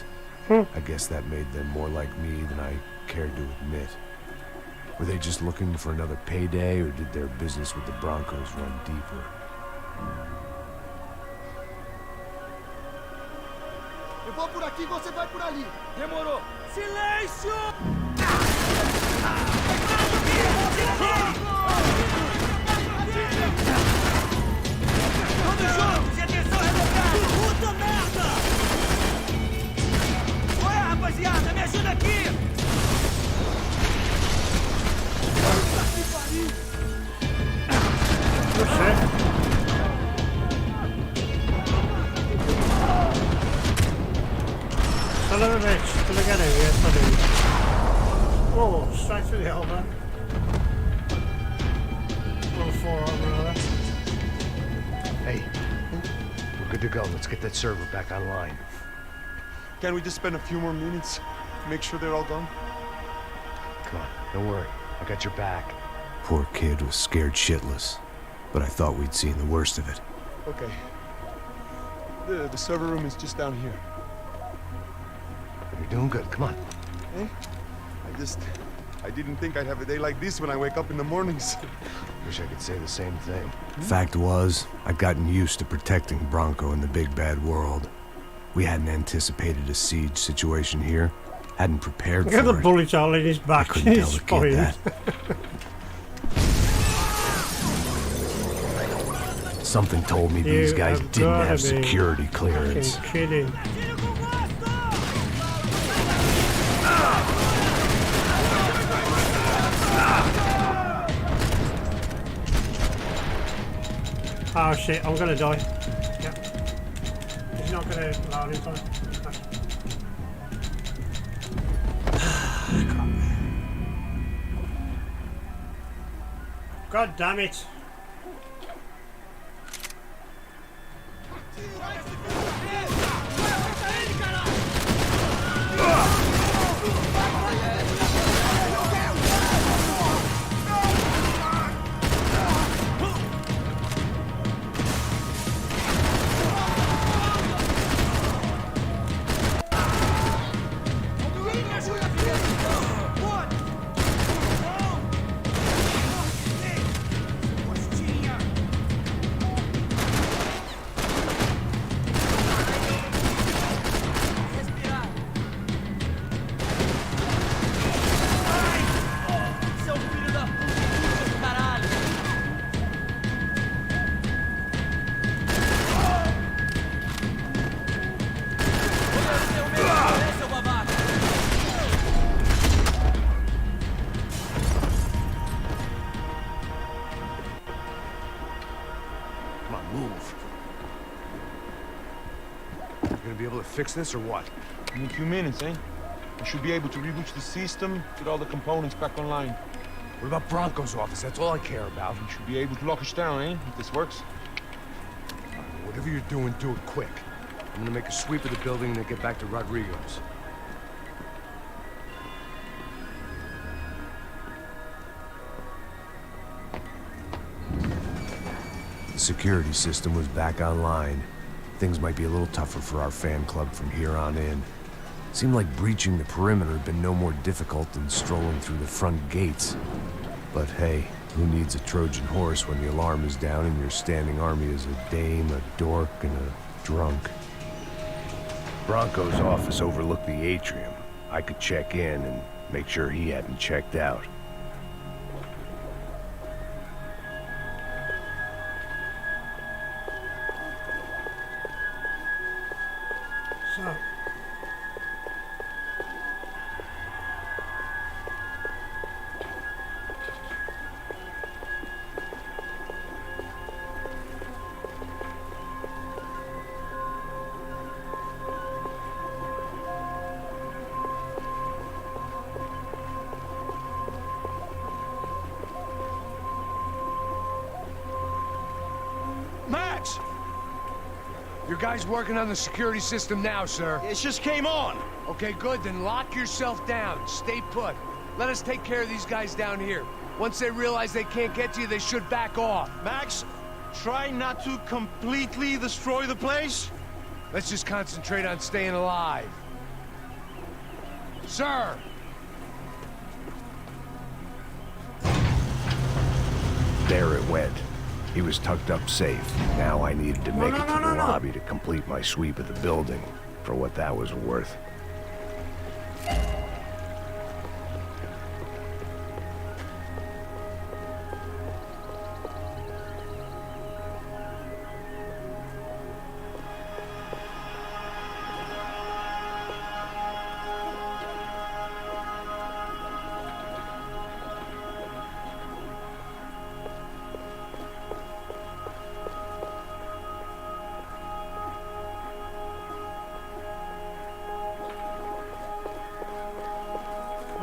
Speaker 1: I guess that made them more like me than I cared to admit. Were they just looking for another payday, or did their business with the Broncos run deeper?
Speaker 9: Eu vou por aqui, você vai por ali.
Speaker 8: Demorou. Silêncio! Todos juntos e atenção revocada! Puta merda! Ué, rapaziada, me ajuda aqui!
Speaker 4: Son of a bitch, did I get him? Yes, I did. Oh, straight through the elbow. Little forearm, rather.
Speaker 1: Hey, we're good to go. Let's get that server back online.
Speaker 12: Can we just spend a few more minutes? Make sure they're all gone?
Speaker 1: Come on, don't worry. I got your back. Poor kid was scared shitless, but I thought we'd seen the worst of it.
Speaker 12: Okay. The server room is just down here.
Speaker 1: You're doing good. Come on.
Speaker 12: Eh? I didn't think I'd have a day like this when I wake up in the mornings.
Speaker 1: Wish I could say the same thing. Fact was, I'd gotten used to protecting Bronco in the big bad world. We hadn't anticipated a siege situation here. Hadn't prepared
Speaker 4: Look
Speaker 1: for
Speaker 4: at the
Speaker 1: it.
Speaker 4: bullet hole in his
Speaker 1: I
Speaker 4: back.
Speaker 1: couldn't tell
Speaker 4: He's
Speaker 1: the kid that. Something told me these
Speaker 4: You
Speaker 1: guys
Speaker 4: have
Speaker 1: didn't
Speaker 4: gotta
Speaker 1: have
Speaker 4: be
Speaker 1: security clearance.
Speaker 4: Fucking kidding. Oh shit, I'm gonna die. Yep. He's not gonna load in time. God damn it.
Speaker 1: Come on, move. You gonna be able to fix this or what?
Speaker 12: In a few minutes, eh? We should be able to reboot the system, get all the components back online.
Speaker 1: What about Bronco's office? That's all I care about.
Speaker 12: We should be able to lock us down, eh? If this works.
Speaker 1: Whatever you're doing, do it quick. I'm gonna make a sweep of the building and then get back to Rodrigo's. The security system was back online. things might be a little tougher for our fan club from here on in. Seemed like breaching the perimeter had been no more difficult than strolling through the front gates. But hey, who needs a Trojan horse when the alarm is down and your standing army is a dame, a dork, and a drunk? Bronco's office overlooked the atrium. I could check in and make sure he hadn't checked out.
Speaker 4: So,
Speaker 1: Max! Your guy's working on the security system now, sir.
Speaker 12: It just came on.
Speaker 1: Okay, good. Then lock yourself down. Stay put. Let us take care of these guys down here. Once they realize they can't get to you, they should back off.
Speaker 12: Max, try not to completely destroy the place.
Speaker 1: Let's just concentrate on staying alive. Sir! There it went. He was tucked up safe. Now I needed to make it to the lobby to complete my sweep of the building, for what that was worth.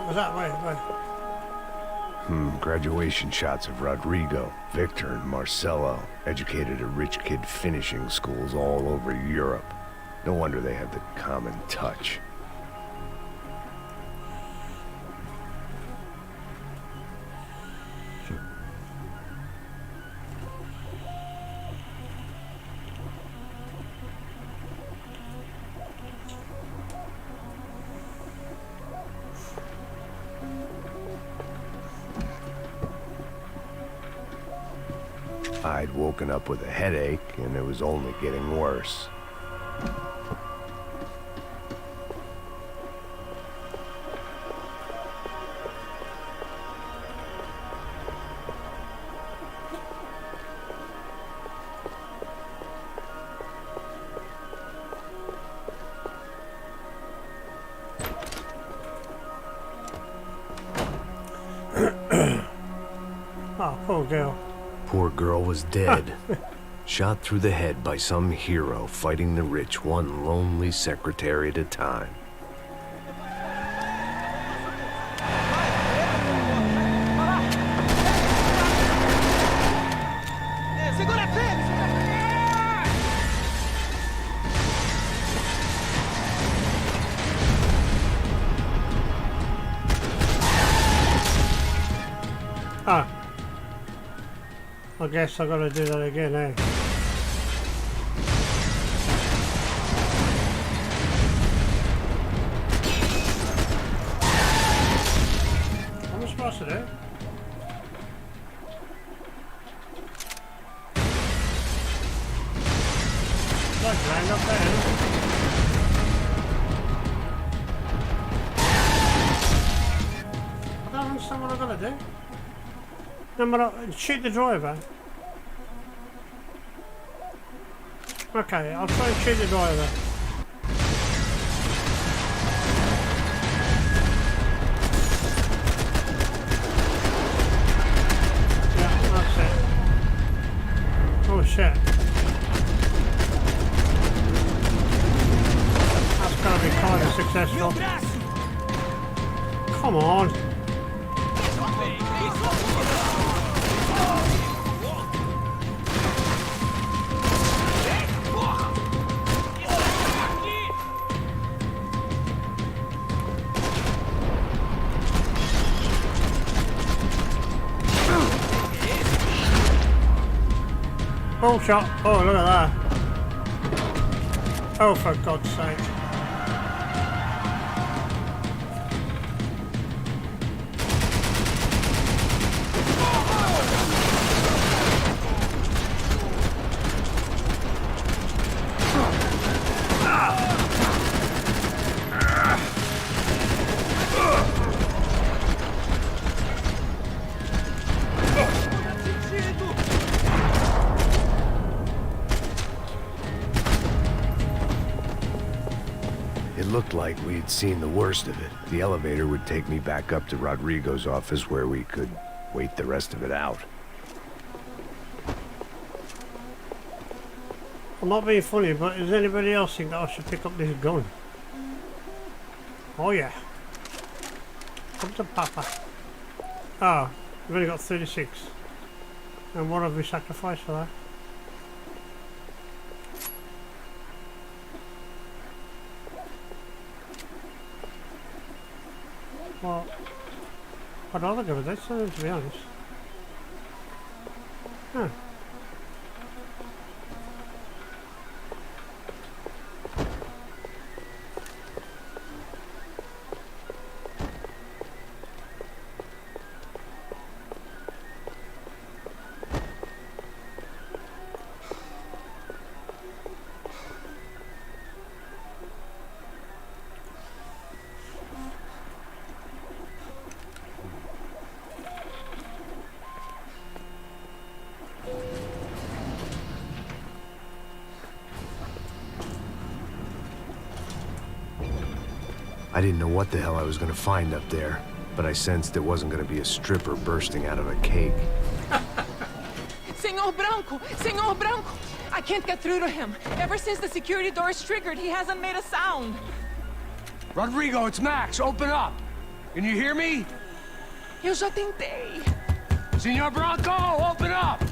Speaker 4: what was that? Wait.
Speaker 1: Graduation shots of Rodrigo, Victor, and Marcelo, educated at rich kid finishing schools all over Europe. No wonder they have the common touch. I'd woken up with a headache, and it was only getting worse.
Speaker 4: Oh, poor girl.
Speaker 1: Poor girl was dead. Shot through the head by some hero fighting the rich one lonely secretary at a time.
Speaker 4: Ah. I guess I gotta do that again, eh? What am I supposed to do? Like land up there. I don't understand what I gotta do. No, but shoot the driver. Okay, I'll try and shoot the driver. Yeah, that's it. Oh shit. That's gotta be kind of successful. Come on. Full shot. Oh, look at that. Oh, for God's sake.
Speaker 3: It looked like we'd seen the worst of it. The elevator would take me back up to Rodrigo's office where we could wait the rest of it out.
Speaker 4: I'm not being funny, but does anybody else think that I should pick up this gun? Oh yeah. Come to Papa. Ah, we've only got 36. And what have we sacrificed for that? Well, I'd rather go with this, to be honest. Huh.
Speaker 3: I didn't know what the hell I was gonna find up there, but I sensed it wasn't gonna be a stripper bursting out of a cake.
Speaker 11: Senor Branco! Senor Branco! I can't get through to him. Ever since the security door is triggered, he hasn't made a sound.
Speaker 1: Rodrigo, it's Max. Open up. Can you hear me?
Speaker 11: Eu já tentei.
Speaker 1: Senor Branco, open up!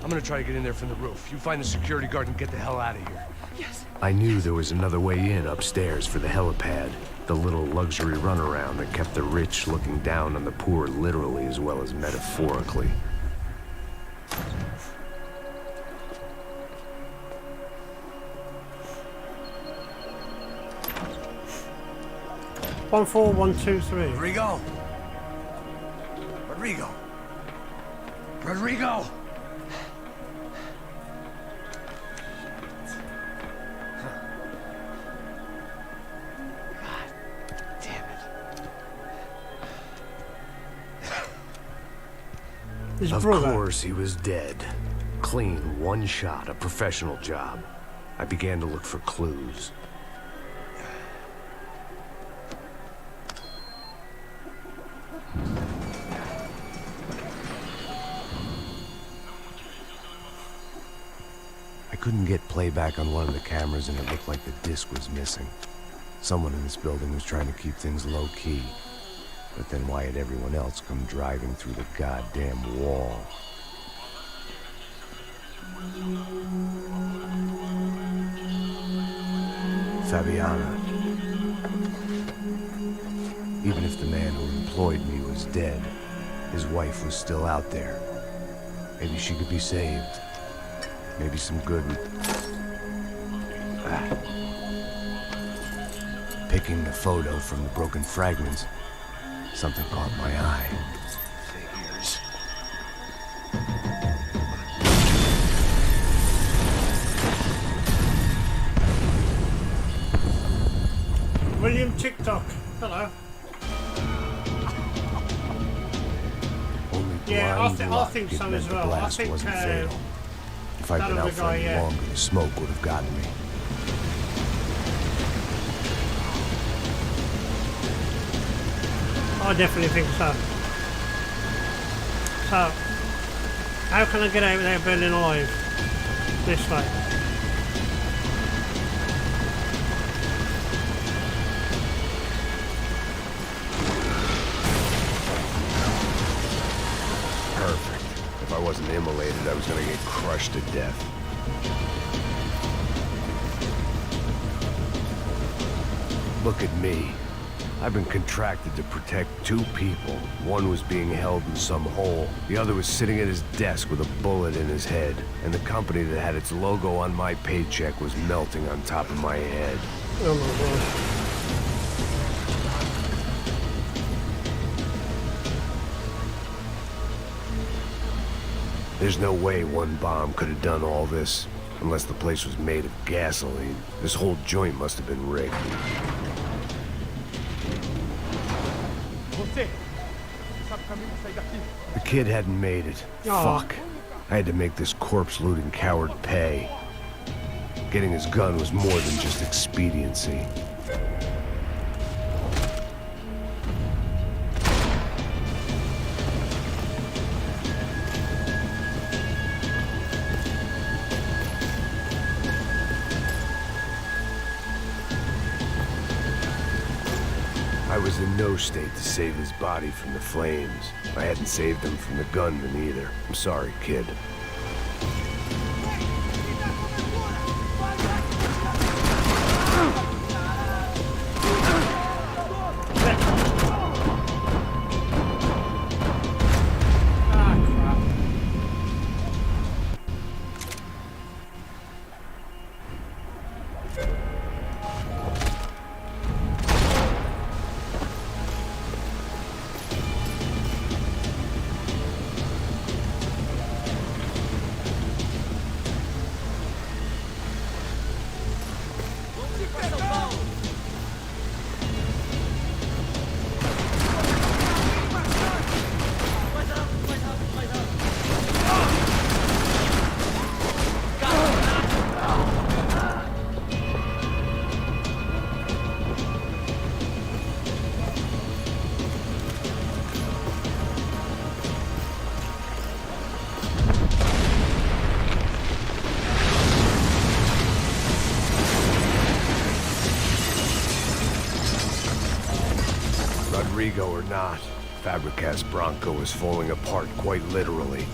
Speaker 1: I'm gonna try to get in there from the roof. You find the security guard and get the hell out of here.
Speaker 11: Yes.
Speaker 3: I knew there was another way in upstairs for the helipad, the little luxury runaround that kept the rich looking down on the poor literally as well as metaphorically.
Speaker 4: One, 4, 1, 2, 3.
Speaker 1: Rodrigo! Rodrigo! Rodrigo!
Speaker 4: His
Speaker 3: Of
Speaker 4: brother.
Speaker 3: course, he was dead. Clean, one shot, a professional job. I began to look for clues. I couldn't get playback on one of the cameras and it looked like the disc was missing. Someone in this building was trying to keep things low-key. But then why had everyone else come driving through the goddamn wall? Fabiana. Even if the man who employed me was dead, his wife was still out there. Maybe she could be saved. Maybe some good... Picking the photo from the broken fragments, something caught my eye. Figures.
Speaker 4: William TikTok. Hello.
Speaker 3: Only
Speaker 4: Yeah,
Speaker 3: blind
Speaker 4: I
Speaker 3: luck
Speaker 4: think
Speaker 3: it
Speaker 4: so
Speaker 3: meant
Speaker 4: as
Speaker 3: the
Speaker 4: well. I
Speaker 3: blast
Speaker 4: think,
Speaker 3: wasn't fatal. If I'd
Speaker 4: that
Speaker 3: been
Speaker 4: other
Speaker 3: out for
Speaker 4: guy,
Speaker 3: any
Speaker 4: yeah.
Speaker 3: longer, the smoke would have gotten me.
Speaker 4: I definitely think so. So, how can I get out without burning alive? This way.
Speaker 3: Perfect. If I wasn't immolated, I was gonna get crushed to death. Look at me.
Speaker 1: I've been contracted to protect two people. One was being held in some hole. The other was sitting at his desk with a bullet in his head. And the company that had its logo on my paycheck was melting on top of my head.
Speaker 4: Oh my God.
Speaker 1: There's no way one bomb could have done all this, unless the place was made of gasoline. This whole joint must have been rigged. The kid hadn't made it.
Speaker 4: Aw.
Speaker 1: Fuck. I had to make this corpse-looting coward pay. Getting his gun was more than just expediency. I was in no state to save his body from the flames. I hadn't saved him from the gunman either. I'm sorry, kid. Rodrigo or not, Fabricas Bronco is falling apart quite literally.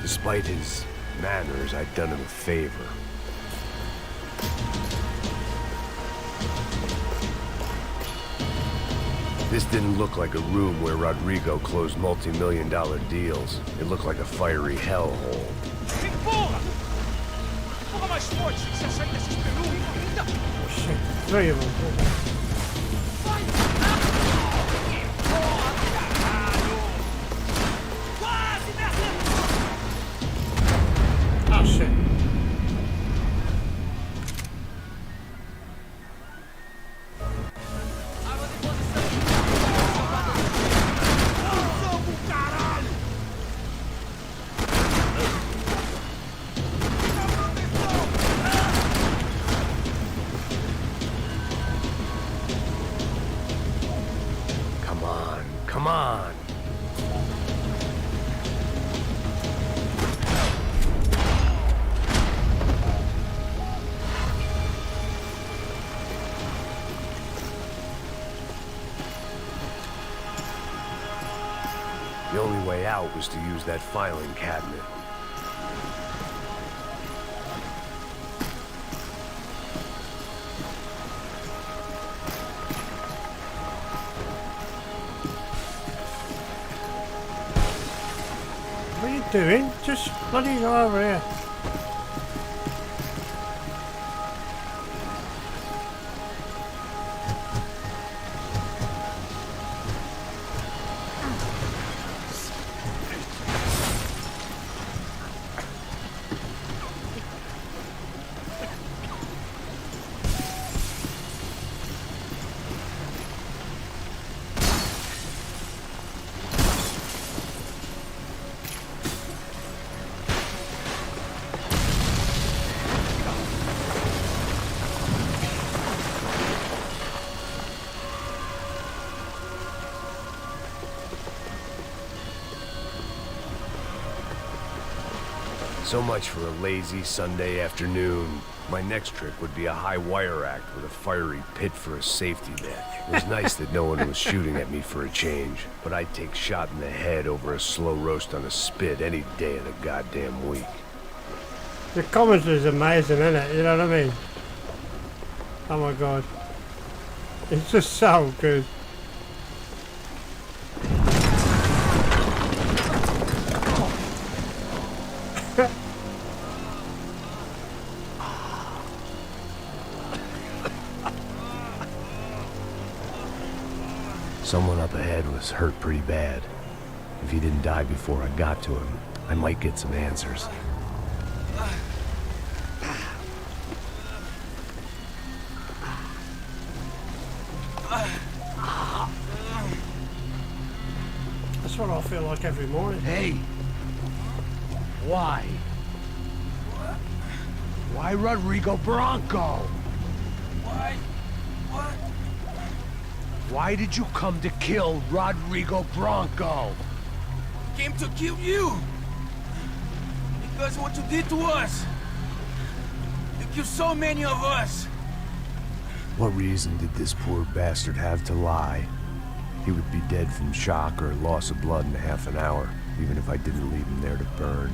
Speaker 1: Despite his manners, I'd done him a favor. This didn't look like a room where Rodrigo closed multi-million-dollar deals. It looked like a fiery hellhole.
Speaker 4: Shit, three of them. Oh shit.
Speaker 1: Come on, come on! The only way out was to use that filing cabinet.
Speaker 4: What are you doing? Just bloody go over here.
Speaker 3: So much for a lazy Sunday afternoon. My next trick would be a high wire act with a fiery pit for a safety net. It was nice that no one was shooting at me for a change, but I'd take shot in the head over a slow roast on a spit any day of the goddamn week.
Speaker 4: The commentary is amazing, isn't it? You know what I mean? Oh my god. It's just so good.
Speaker 3: Someone up ahead was hurt pretty bad. If he didn't die before I got to him, I might get some answers.
Speaker 4: That's what I feel like every morning.
Speaker 3: Hey! Why? Why Rodrigo Bronco?
Speaker 9: Why? What?
Speaker 3: Why did you come to kill Rodrigo Bronco?
Speaker 9: Came to kill you. Because what you did to us. You killed so many of us.
Speaker 3: What reason did this poor bastard have to lie? He would be dead from shock or loss of blood in half an hour, even if I didn't leave him there to burn.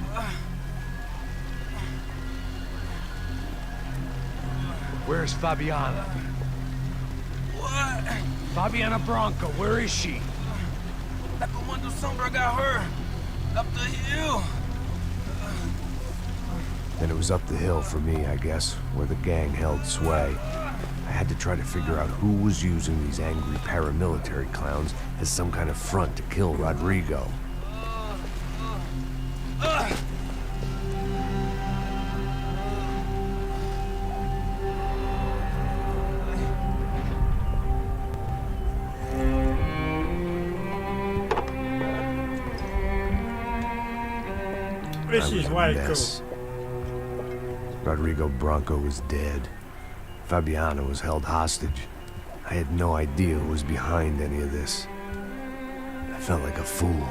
Speaker 3: Where's Fabiana?
Speaker 9: What?
Speaker 3: Fabiana Bronco, where is she?
Speaker 9: La Comando Sombra got her. Up the hill.
Speaker 3: Then it was up the hill for me, I guess, where the gang held sway. I had to try to figure out who was using these angry paramilitary clowns as some kind of front to kill Rodrigo.
Speaker 4: This is way cool.
Speaker 3: Rodrigo Bronco was dead. Fabiana was held hostage. I had no idea who was behind any of this. I felt like a fool.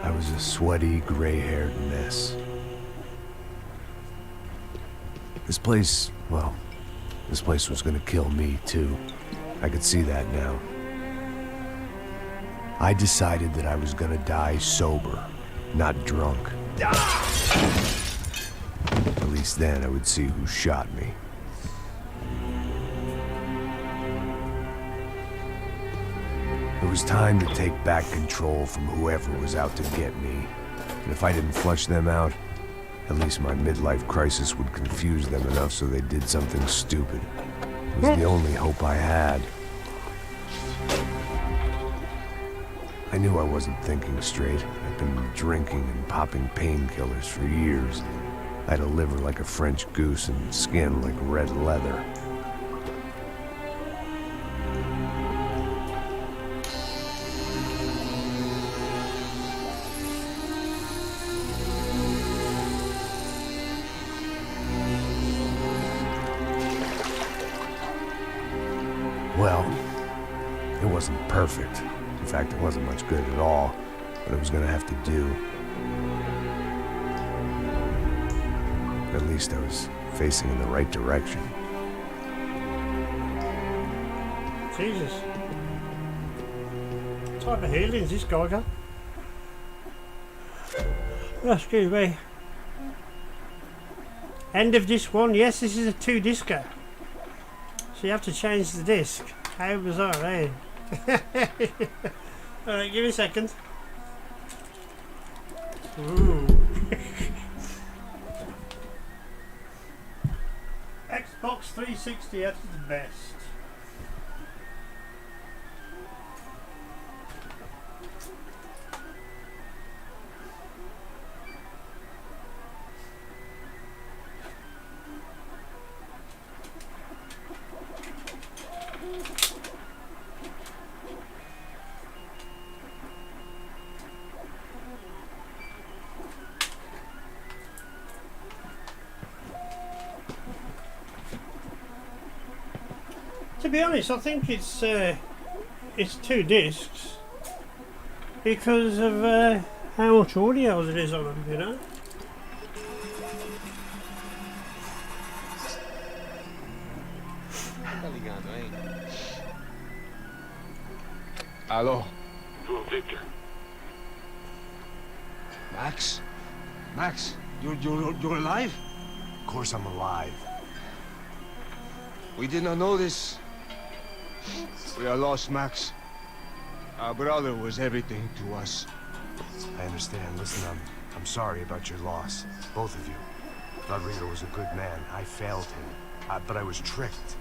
Speaker 3: I was a sweaty, gray-haired mess. This place, well, this place was gonna kill me, too. I could see that now. I decided that I was gonna die sober, not drunk. At least then I would see who shot me. It was time to take back control from whoever was out to get me. And if I didn't flush them out, at least my midlife crisis would confuse them enough so they did something stupid. It was the only hope I had. I knew I wasn't thinking straight. I'd been drinking and popping painkillers for years. I had a liver like a French goose and skin like red leather. Well, it wasn't perfect. In fact, it wasn't much good at all, but it was gonna have to do. At least I was facing in the right direction.
Speaker 4: Jesus. What type of healing is this guy got? Oh, excuse me. End of disc 1. Yes, this is a 2-discer. So you have to change the disc. How bizarre, eh? Alright, give me a second. Ooh. Xbox 360 at its best. To be honest, I think it's 2 discs because of how much audio it is on them, you know.
Speaker 8: ligando, hein?
Speaker 2: Alô?
Speaker 14: Hello, Victor.
Speaker 2: Max? Max, you're alive?
Speaker 3: Of course I'm alive.
Speaker 2: We did not know this. We are lost, Max. Our brother was everything to us.
Speaker 3: I understand. Listen, I'm sorry about your loss. Both of you. Rodrigo was a good man. I failed him. But I was tricked.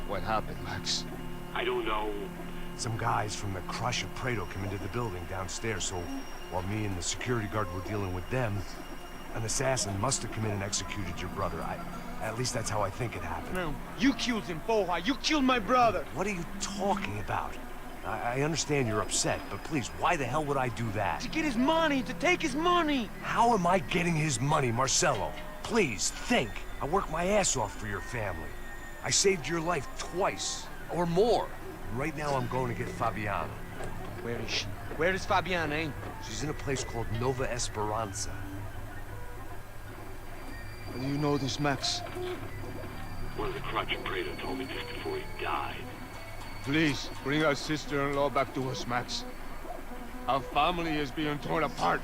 Speaker 2: What happened, Max?
Speaker 14: I don't know.
Speaker 3: Some guys from the Crush of Prado came into the building downstairs, so while me and the security guard were dealing with them, an assassin must have come in and executed your brother. At least that's how I think it happened.
Speaker 8: No, you killed him, porra. You killed my brother.
Speaker 3: What are you talking about? I understand you're upset, but please, why the hell would I do that?
Speaker 8: To get his money, to take his money.
Speaker 3: How am I getting his money, Marcelo? Please, think. I worked my ass off for your family. I saved your life twice, or more. And right now I'm going to get Fabiana.
Speaker 8: Where is she? Where is Fabiana, eh?
Speaker 3: She's in a place called Nova Esperanza.
Speaker 2: How do you know this, Max?
Speaker 14: One of the Crutch and Prado told me just before he died.
Speaker 2: Please, bring our sister-in-law back to us, Max. Our family is being torn apart.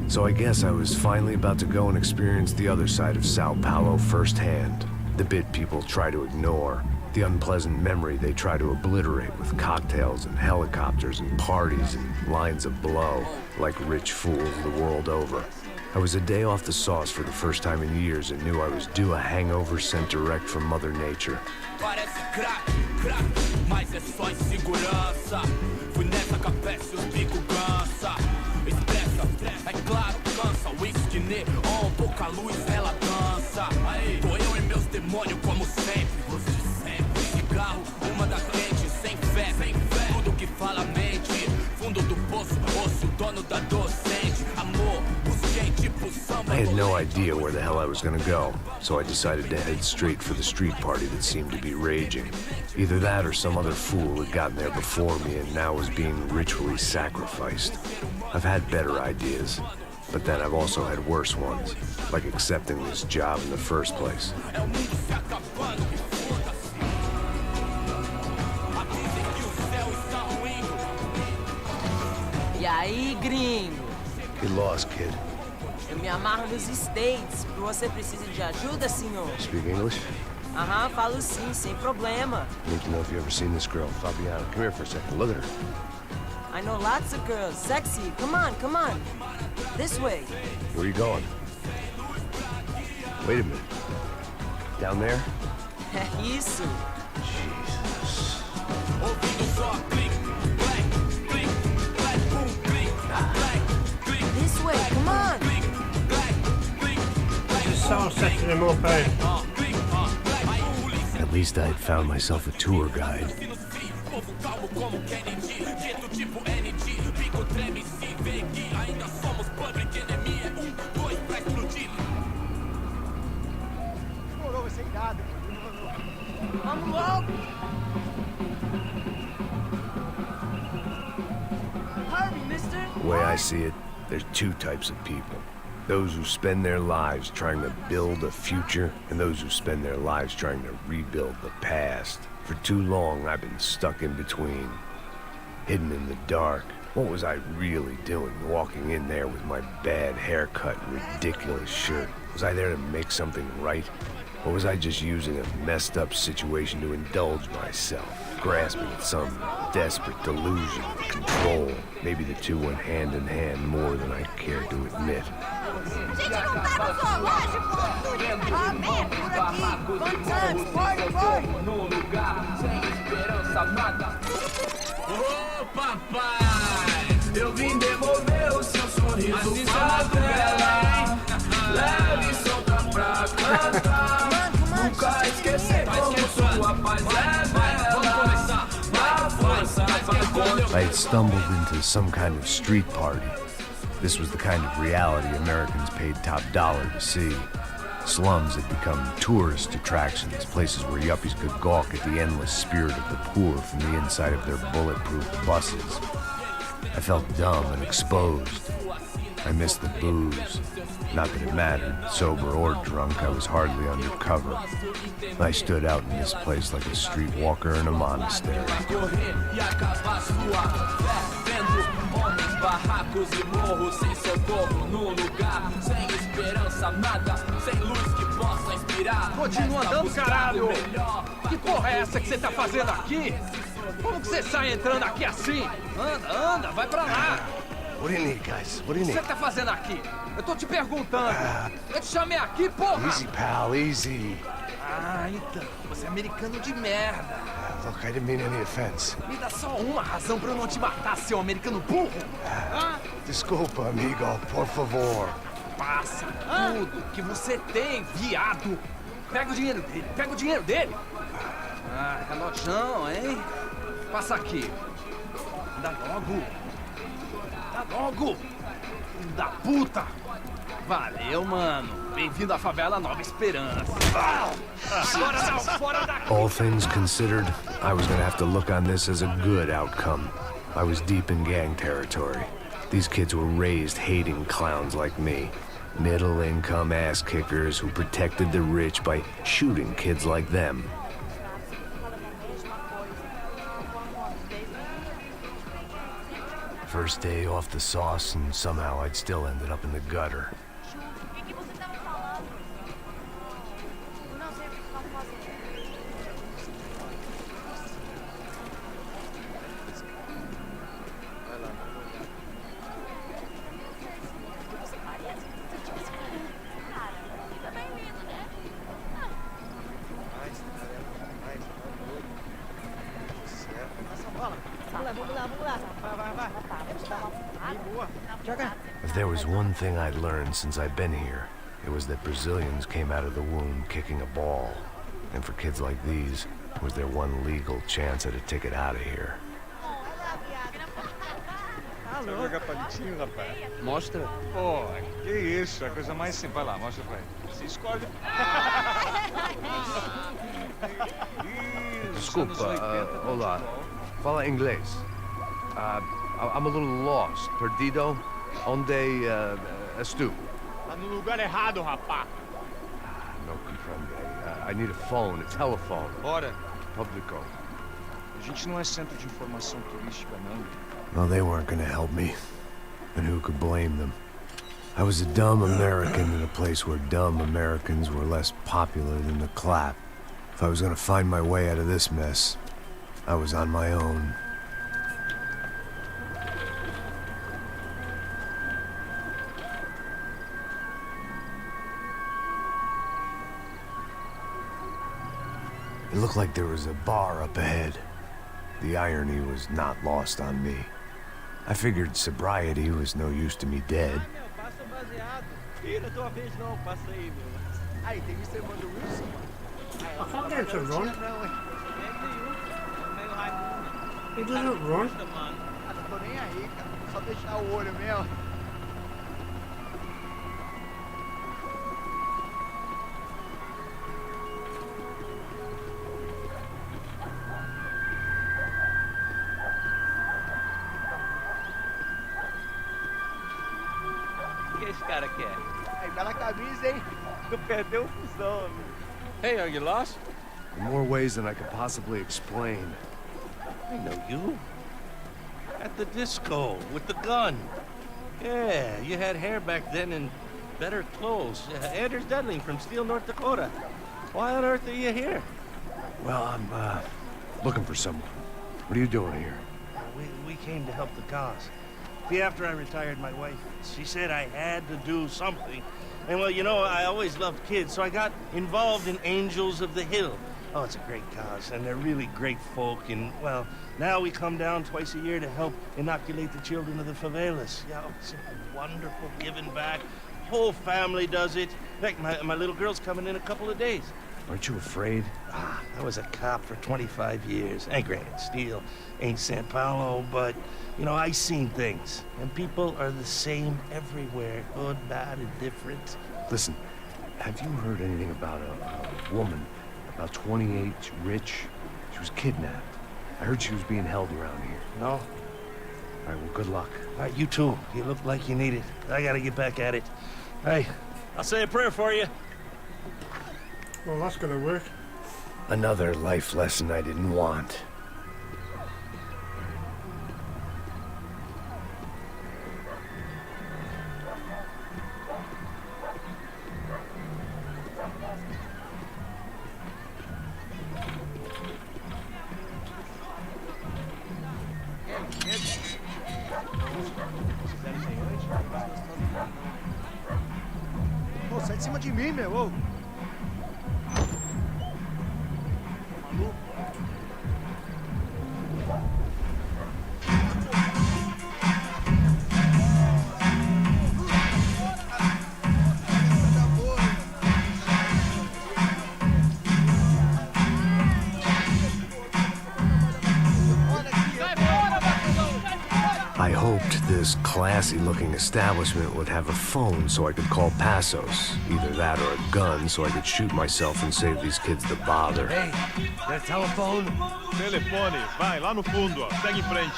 Speaker 1: So I guess I was finally about to go and experience the other side of Sao Paulo firsthand. The bit people try to ignore. The unpleasant memory they try to obliterate with cocktails and helicopters and parties and lines of blow, like rich fools the world over. I was a day off the sauce for the first time in years and knew I was due a hangover sent direct from Mother Nature.
Speaker 5: Parece crack, crack, mas é só insegurança. Fui nessa capete, os bico cansa. Expressa, é claro, cansa. Whisky neon, pouca luz, ela dança. Tô eu e meus demônios como sempre. Cigarro, uma da frente, sem fé. Tudo que fala mente. Fundo do poço, osso, dono da docente. Amor, busquei tipo samba.
Speaker 1: I had no idea where the hell I was gonna go, so I decided to head straight for the street party that seemed to be raging. Either that or some other fool had gotten there before me and now was being ritually sacrificed. I've had better ideas, but then I've also had worse ones, like accepting this job in the first place.
Speaker 15: E aí, gringo?
Speaker 3: Get lost, kid.
Speaker 15: Eu me amarro nos States. Você precisa de ajuda, senhor?
Speaker 3: Speak English?
Speaker 15: Aham, falo sim, sem problema.
Speaker 3: Need to know if you ever seen this girl, Fabiana. Come here for a second. Look at her.
Speaker 15: I know lots of girls. Sexy. Come on, come on. This way.
Speaker 3: Where are you going? Wait a minute. Down there?
Speaker 15: Isso.
Speaker 3: Jesus.
Speaker 15: This way, come on.
Speaker 4: Just start setting him up, eh?
Speaker 1: At least I had found myself a tour guide.
Speaker 9: Demorou, vai ser irado.
Speaker 15: Vamos logo. Hurry, mister.
Speaker 1: The way I see it, there's two types of people. Those who spend their lives trying to build a future, and those who spend their lives trying to rebuild the past. For too long, I've been stuck in between, hidden in the dark. What was I really doing, walking in there with my bad haircut and ridiculous shirt? Was I there to make something right? Or was I just using a messed up situation to indulge myself, grasping at some desperate delusion of control? Maybe the two went hand in hand more than I cared to admit.
Speaker 6: Gente, não tá no zoológico! Amém, por aqui! Fun times, party, party!
Speaker 5: No lugar sem esperança, nada. Ô papai, eu vim devolver o seu sorriso favela. Leve e solta pra cantar. Nunca esquecer como sua paz é bela. Na força,
Speaker 1: I had stumbled into some kind of street party. This was the kind of reality Americans paid top dollar to see. Slums had become tourist attractions, places where yuppies could gawk at the endless spirit of the poor from the inside of their bulletproof buses. I felt dumb and exposed. I missed the booze. Not that it mattered. Sober or drunk, I was hardly undercover. I stood out in this place like a streetwalker in a monastery.
Speaker 16: Continua andando, caralho! Que porra é essa que você tá fazendo aqui? Como que você sai entrando aqui assim? Anda, anda, vai pra lá!
Speaker 3: What do you need, guys? What do you
Speaker 16: O que
Speaker 3: need?
Speaker 16: você tá fazendo aqui? Eu tô te perguntando. Eu te chamei aqui, porra!
Speaker 3: Easy, pal, easy.
Speaker 16: Ah, então. Você é americano de merda.
Speaker 3: Look, I didn't mean any offense.
Speaker 16: Me dá só uma razão pra eu não te matar, seu americano burro.
Speaker 3: Desculpa, amigo, por favor.
Speaker 16: Passa tudo que você tem, viado. Pega o dinheiro dele, pega o dinheiro dele. Ah, relojão, hein? Passa aqui. Dá logo. Dá logo. Filho da puta. Valeu, mano. Bem-vindo à favela Nova Esperança. Agora não, fora daqui.
Speaker 1: All things considered, I was gonna have to look on this as a good outcome. I was deep in gang territory. These kids were raised hating clowns like me. Middle-income ass-kickers who protected the rich by shooting kids like them. First day off the sauce, and somehow I'd still ended up in the gutter. If there was one thing I'd learned since I'd been here, it was that Brazilians came out of the womb kicking a ball. And for kids like these, it was their one legal chance at a ticket out of here.
Speaker 17: Você vai jogar palitinho, rapaz?
Speaker 2: Mostra.
Speaker 17: Pô, que isso, é a coisa mais simples. Vai lá, mostra pra ele. Você escolhe.
Speaker 1: Desculpa, olá. Fala inglês. I'm a little lost. Perdido? Onde és tu?
Speaker 17: Tá no lugar errado, rapá.
Speaker 1: No comprende. I need a phone, a telephone.
Speaker 2: Bora.
Speaker 1: Publico.
Speaker 2: A gente não é centro de informação turística, não.
Speaker 1: Well, they weren't gonna help me. And who could blame them? I was a dumb American in a place where dumb Americans were less popular than the clap. If I was gonna find my way out of this mess, I was on my own. It looked like there was a bar up ahead. The irony was not lost on me. I figured sobriety was no use to me dead.
Speaker 4: I can't get to run. He doesn't run.
Speaker 9: Tô nem aí, cara. Só deixar o olho mesmo.
Speaker 8: O que esse cara quer?
Speaker 9: Aí, bela camisa, hein? Tu perdeu o fusão, amigo.
Speaker 12: Hey, are you lost?
Speaker 3: In more ways than I could possibly explain.
Speaker 18: I know you. At the disco, with the gun. Yeah, you had hair back then and better clothes. Anders Dudley from Steele, North Dakota. Why on earth are you here?
Speaker 3: Well, I'm, looking for someone. What are you doing here?
Speaker 18: We came to help the cause. See, after I retired, my wife, she said I had to do something. And, well, you know, I always loved kids, so I got involved in Angels of the Hill. Oh, it's a great cause, and they're really great folk. And, well, now we come down twice a year to help inoculate the children of the favelas. Yeah, oh, it's wonderful giving back. Whole family does it. In fact, my little girl's coming in a couple of days.
Speaker 3: Aren't you afraid?
Speaker 18: I was a cop for 25 years. And granted, Steele ain't San Paulo, but, you know, I seen things. And people are the same everywhere. Good, bad, and different.
Speaker 3: Listen, have you heard anything about a woman, about 28, rich? She was kidnapped. I heard she was being held around here.
Speaker 18: No?
Speaker 3: All right, well, good luck.
Speaker 18: All right, you too. You look like you need it. I gotta get back at it. Hey, I'll say a prayer for you.
Speaker 4: Well, that's gonna work.
Speaker 3: Another life lesson I didn't want.
Speaker 9: Pô, sai de cima de mim, meu. Ô.
Speaker 3: I hoped this classy-looking establishment would have a phone so I could call Passos. Either that or a gun so I could shoot myself and save these kids the bother.
Speaker 12: Hey, got a telephone? Telefone, vai, lá no fundo, ó. Segue em frente.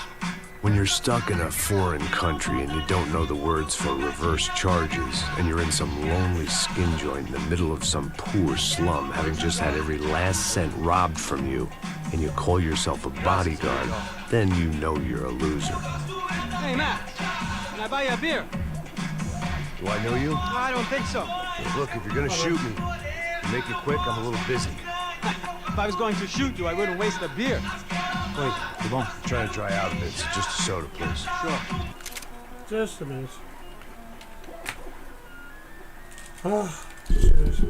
Speaker 3: When you're stuck in a foreign country and you don't know the words for reverse charges, and you're in some lonely skin joint in the middle of some poor slum, having just had every last cent robbed from you, and you call yourself a bodyguard, then you know you're a loser.
Speaker 8: Hey, Matt, can I buy you a beer?
Speaker 3: Do I know you?
Speaker 8: I don't think so.
Speaker 3: Well, look, if you're gonna shoot me, to make it quick, I'm a little busy.
Speaker 8: If I was going to shoot you, I wouldn't waste a beer.
Speaker 3: Wait, come on. I'm trying to dry out a bit, so just a soda, please.
Speaker 8: Sure.
Speaker 4: Just a minute. Oh, cheers.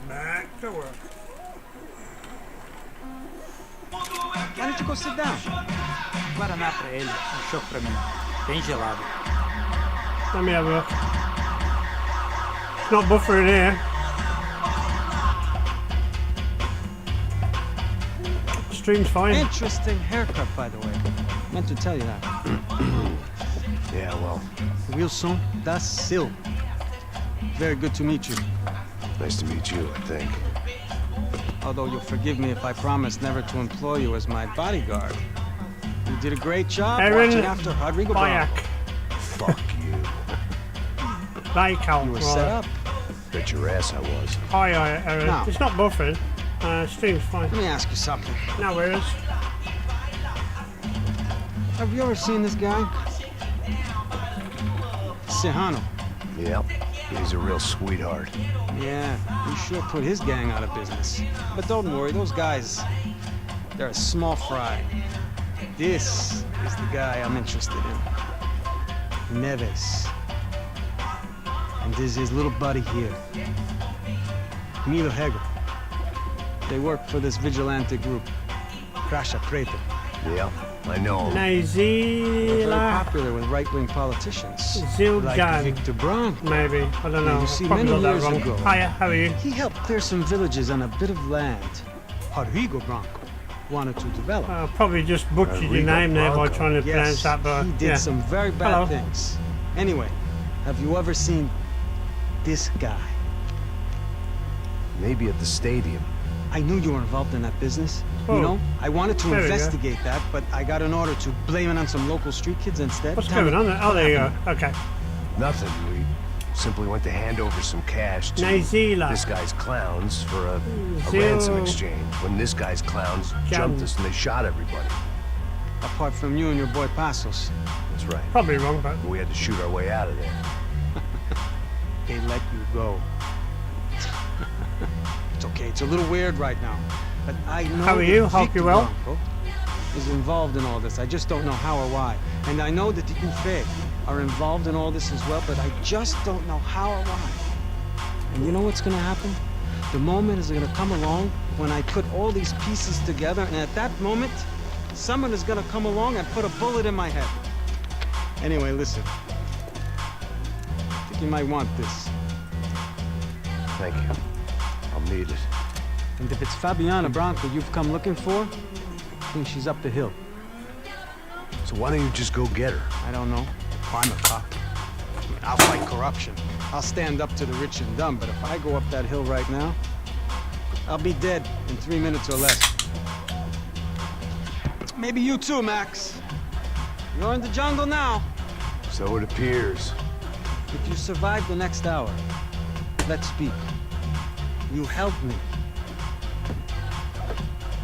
Speaker 4: Back to work.
Speaker 8: Why don't you go sit down? Guaraná pra ele, choco pra mim. Bem gelado.
Speaker 4: Let me have a look. It's not buffering here. Stream's fine.
Speaker 8: Interesting haircut, by the way. Meant to tell you that.
Speaker 3: Yeah, well,
Speaker 8: Wilson da Silva. Very good to meet you.
Speaker 3: nice to meet you, I think.
Speaker 8: Although you'll forgive me if I promise never to employ you as my bodyguard. You did a great job watching after Rodrigo Bravo.
Speaker 3: Fuck you.
Speaker 4: Baikal.
Speaker 8: You were set up.
Speaker 3: Bet your ass I was.
Speaker 4: Hi, Aaron.
Speaker 8: No.
Speaker 4: It's not buffering. Stream's fine.
Speaker 8: Let me ask you something.
Speaker 4: No worries.
Speaker 8: Have you ever seen this guy? Serrano.
Speaker 3: Yep, he's a real sweetheart.
Speaker 8: Yeah, he sure put his gang out of business. But don't worry, those guys, they're a small fry. This is the guy I'm interested in.
Speaker 19: Neves. And there's his little buddy here, Milo Hegel. They work for this vigilante group, Crasha Preta.
Speaker 3: Yeah, I know.
Speaker 19: They're very
Speaker 4: Naizila.
Speaker 19: popular with right-wing politicians.
Speaker 4: Zildjian.
Speaker 19: Like Victor Bronco.
Speaker 4: Maybe. I don't know.
Speaker 19: You see,
Speaker 4: Probably
Speaker 19: many
Speaker 4: got that
Speaker 19: years
Speaker 4: wrong.
Speaker 19: ago,
Speaker 4: Hiya, how are you?
Speaker 19: he helped clear some villages on a bit of land Rodrigo Bronco wanted to develop.
Speaker 4: Probably just butchered your name there by trying to pronounce
Speaker 19: Yes,
Speaker 4: that, but
Speaker 19: he did
Speaker 4: yeah.
Speaker 19: some very bad
Speaker 4: Hello.
Speaker 19: things. Anyway, have you ever seen this guy?
Speaker 3: Maybe at the stadium.
Speaker 19: I knew you were involved in that business.
Speaker 4: Oh.
Speaker 19: You know, I wanted to
Speaker 4: There we go.
Speaker 19: investigate that, but I got an order to blame it on some local street kids instead.
Speaker 4: What's
Speaker 19: Tell
Speaker 4: going
Speaker 19: me,
Speaker 4: on there? Oh,
Speaker 19: what
Speaker 4: there you go.
Speaker 19: happened?
Speaker 4: Okay.
Speaker 3: Nothing. We simply went to hand over some cash to
Speaker 4: Naizila.
Speaker 3: this guy's clowns for a
Speaker 4: Zil-
Speaker 3: ransom exchange. When this guy's clowns jumped us and they shot everybody.
Speaker 19: Apart from you and your boy Passos.
Speaker 3: That's right.
Speaker 4: Probably wrong, but
Speaker 3: We had to shoot our way out of there.
Speaker 19: They let you go. It's okay, it's a little weird right now. But I know
Speaker 4: How are you?
Speaker 19: that
Speaker 4: Hope
Speaker 19: Victor
Speaker 4: you're well.
Speaker 19: Blanco is involved in all this. I just don't know how or why. And I know that the UFE are involved in all this as well, but I just don't know how or why. And you know what's gonna happen? The moment is gonna come along when I put all these pieces together, and at that moment, someone is gonna come along and put a bullet in my head. Anyway, listen. I think you might want this.
Speaker 3: Thank you. I'll need it.
Speaker 19: And if it's Fabiana Bronco you've come looking for, I think she's up the hill.
Speaker 3: So why don't you just go get her?
Speaker 19: I don't know. I'm a cop. I mean, I'll fight corruption. I'll stand up to the rich and dumb, but if I go up that hill right now, I'll be dead in 3 minutes or less. Maybe you too, Max. You're in the jungle now.
Speaker 3: So it appears.
Speaker 19: If you survive the next hour, let's speak. You help me.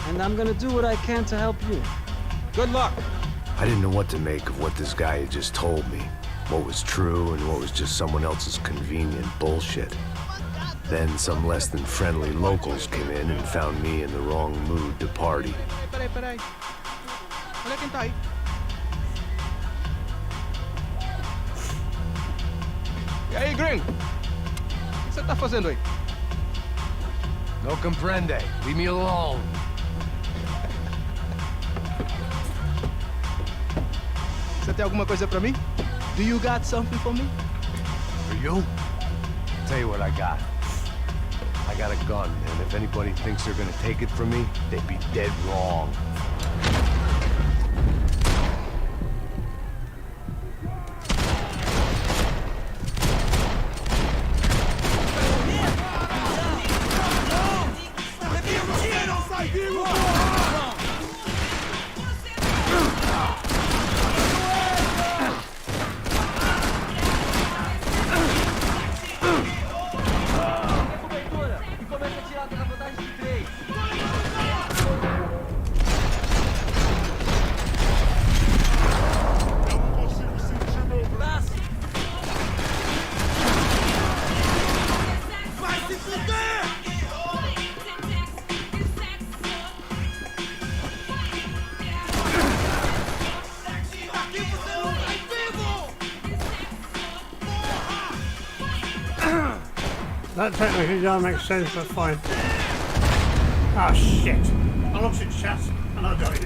Speaker 19: And I'm gonna do what I can to help you. Good luck.
Speaker 3: I didn't know what to make of what this guy had just told me. What was true and what was just someone else's convenient bullshit. Then some less than friendly locals came in and found me in the wrong mood to party.
Speaker 8: Peraí. Olha quem tá aí. E aí, gringo? O que você tá fazendo aí?
Speaker 3: No comprende. Leave me alone.
Speaker 8: Você tem alguma coisa pra mim? Do you got something for me?
Speaker 3: For you? I'll tell you what I got. I got a gun, and if anybody thinks they're gonna take it from me, they'd be dead wrong.
Speaker 8: E começa a tirar na vantagem de 3.
Speaker 9: Vai se fuder! Aqui você não sai vivo!
Speaker 4: that technically doesn't make sense, but fine. Ah, shit. I looked at chat and I died.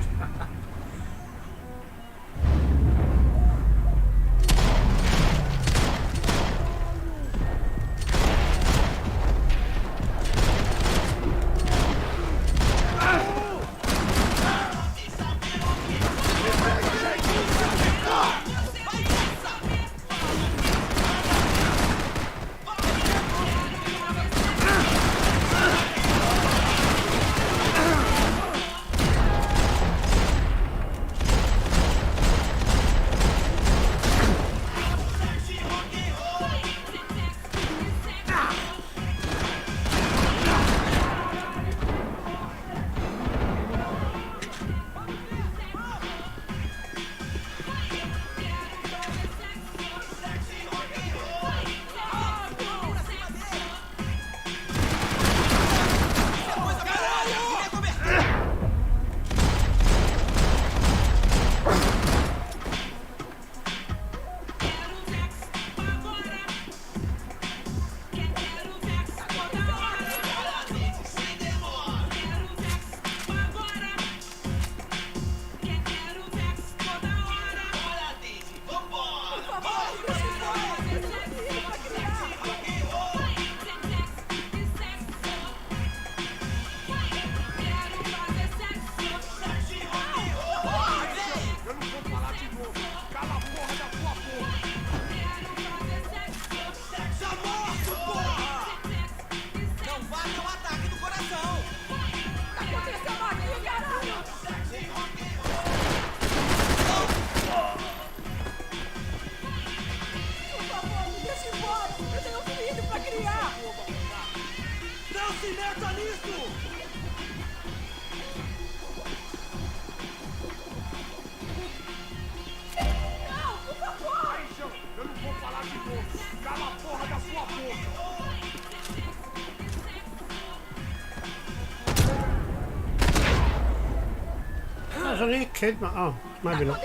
Speaker 4: That's only a kid, but oh, maybe not.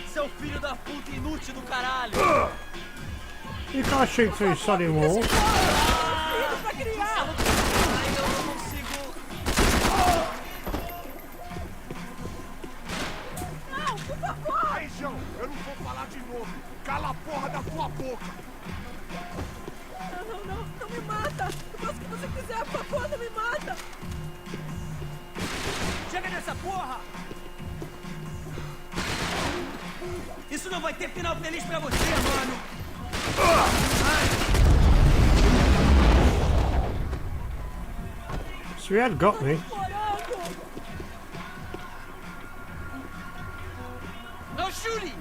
Speaker 8: Seu filho da puta inútil do caralho!
Speaker 4: You can't shoot through solid walls.
Speaker 9: Aí, João, eu não vou falar de novo. Cala a porra da tua boca.
Speaker 6: Não me mata! Eu faço o que você quiser, por favor, não me mata!
Speaker 8: Chega nessa porra! Isso não vai ter final feliz pra você, mano!
Speaker 4: So he had got me.
Speaker 8: No shooting!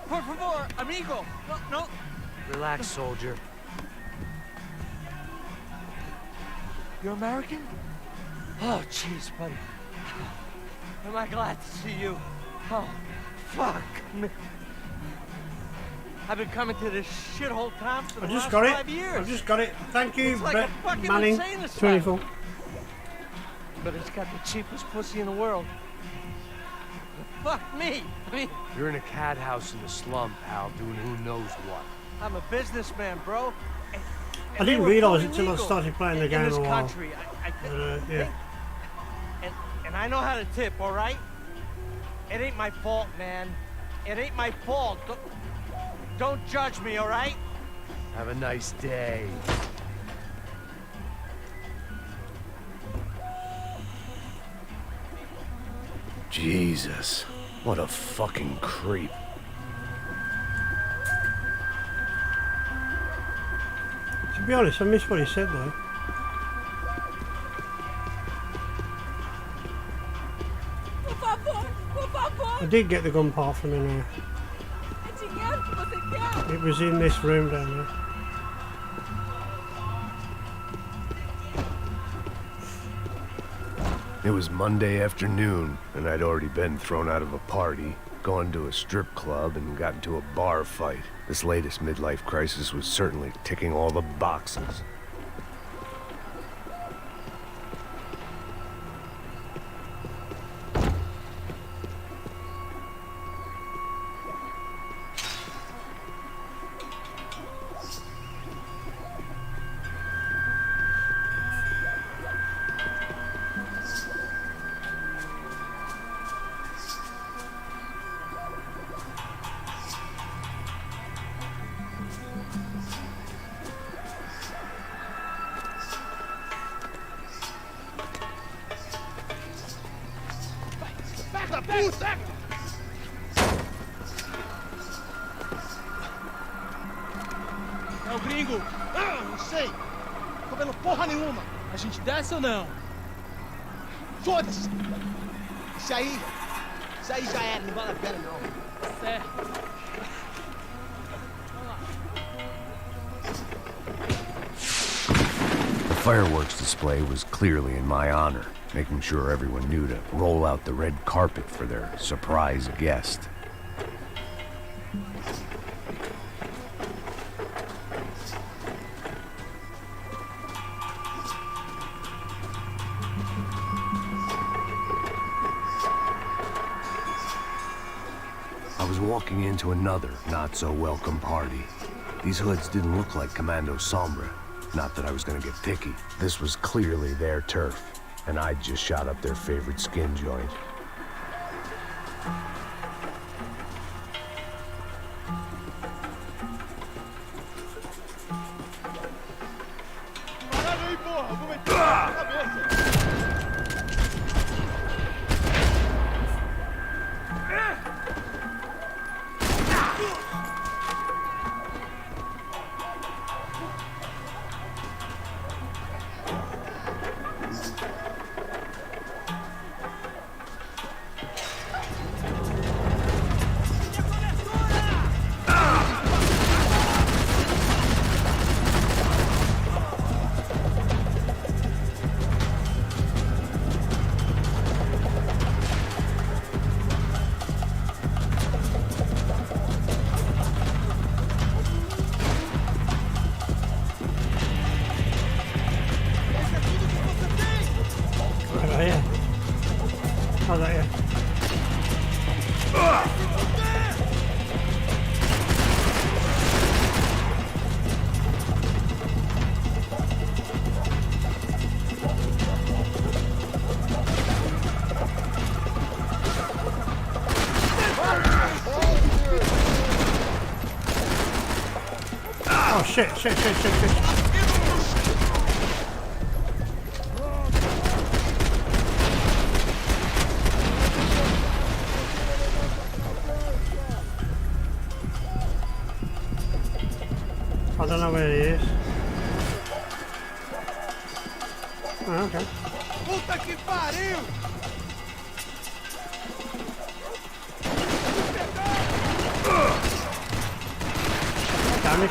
Speaker 8: Por favor, amigo! No.
Speaker 20: Relax, soldier.
Speaker 8: You're American? Oh, jeez, buddy. Am I glad to see you? Oh, fuck me. I've been coming to this shithole town for the
Speaker 4: I just
Speaker 8: last
Speaker 4: got it.
Speaker 8: 5 years.
Speaker 4: I just got it. Thank you,
Speaker 8: It's like a fucking
Speaker 4: Manning.
Speaker 8: insane asylum.
Speaker 4: 24.
Speaker 8: But it's got the cheapest pussy in the world. Fuck me. I mean,
Speaker 20: You're in a cat house in the slum, pal, doing who knows what.
Speaker 8: I'm a businessman, bro.
Speaker 4: I didn't realise it till I started playing the game
Speaker 8: in this
Speaker 4: a while.
Speaker 8: country.
Speaker 4: Yeah.
Speaker 8: And I know how to tip, all right? It ain't my fault, man. It ain't my fault. Don't judge me, all right?
Speaker 20: Have a nice day.
Speaker 3: Jesus, what a fucking creep.
Speaker 4: To be honest, I missed what he said though.
Speaker 6: Por favor, por favor!
Speaker 4: I did get the gun part from in there.
Speaker 6: É dinheiro que você quer?
Speaker 4: It was in this room down there.
Speaker 3: It was Monday afternoon, and I'd already been thrown out of a party, gone to a strip club, and got into a bar fight. This latest midlife crisis was certainly ticking all the boxes.
Speaker 9: Puta!
Speaker 8: É o gringo.
Speaker 9: Ah, não sei. Tô vendo porra nenhuma.
Speaker 8: A gente desce ou não?
Speaker 9: Foda-se. Isso aí já era, não vale a pena não.
Speaker 8: Certo.
Speaker 1: The fireworks display was clearly in my honor, making sure everyone knew to roll out the red carpet for their surprise guest. I was walking into another not-so-welcome party. These hoods didn't look like Commando Sombra. Not that I was gonna get picky. This was clearly their turf.
Speaker 3: and I just shot up their favorite skin joint.
Speaker 4: Oh shit. I don't know where he is. Oh, okay.
Speaker 9: Puta que pariu!
Speaker 4: Damn it.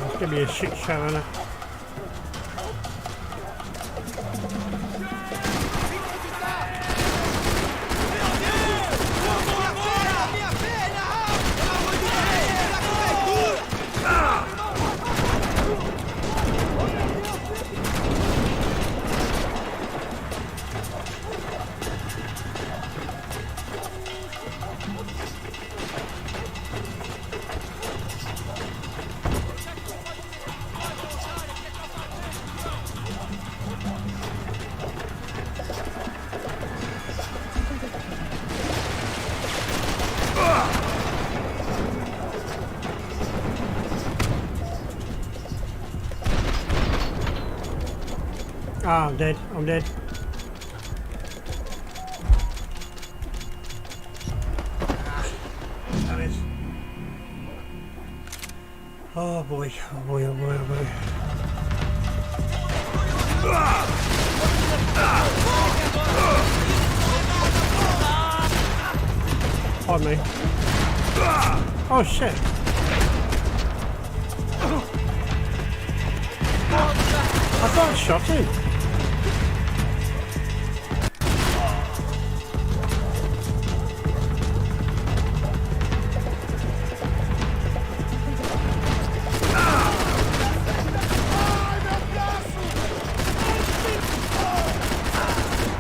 Speaker 4: It's gonna be a shit show, isn't it? Ah, I'm dead. I'm dead. Damn it. Oh boy. Oh boy. Oh boy. Oh boy. Pardon me. Oh shit. I thought I shot him.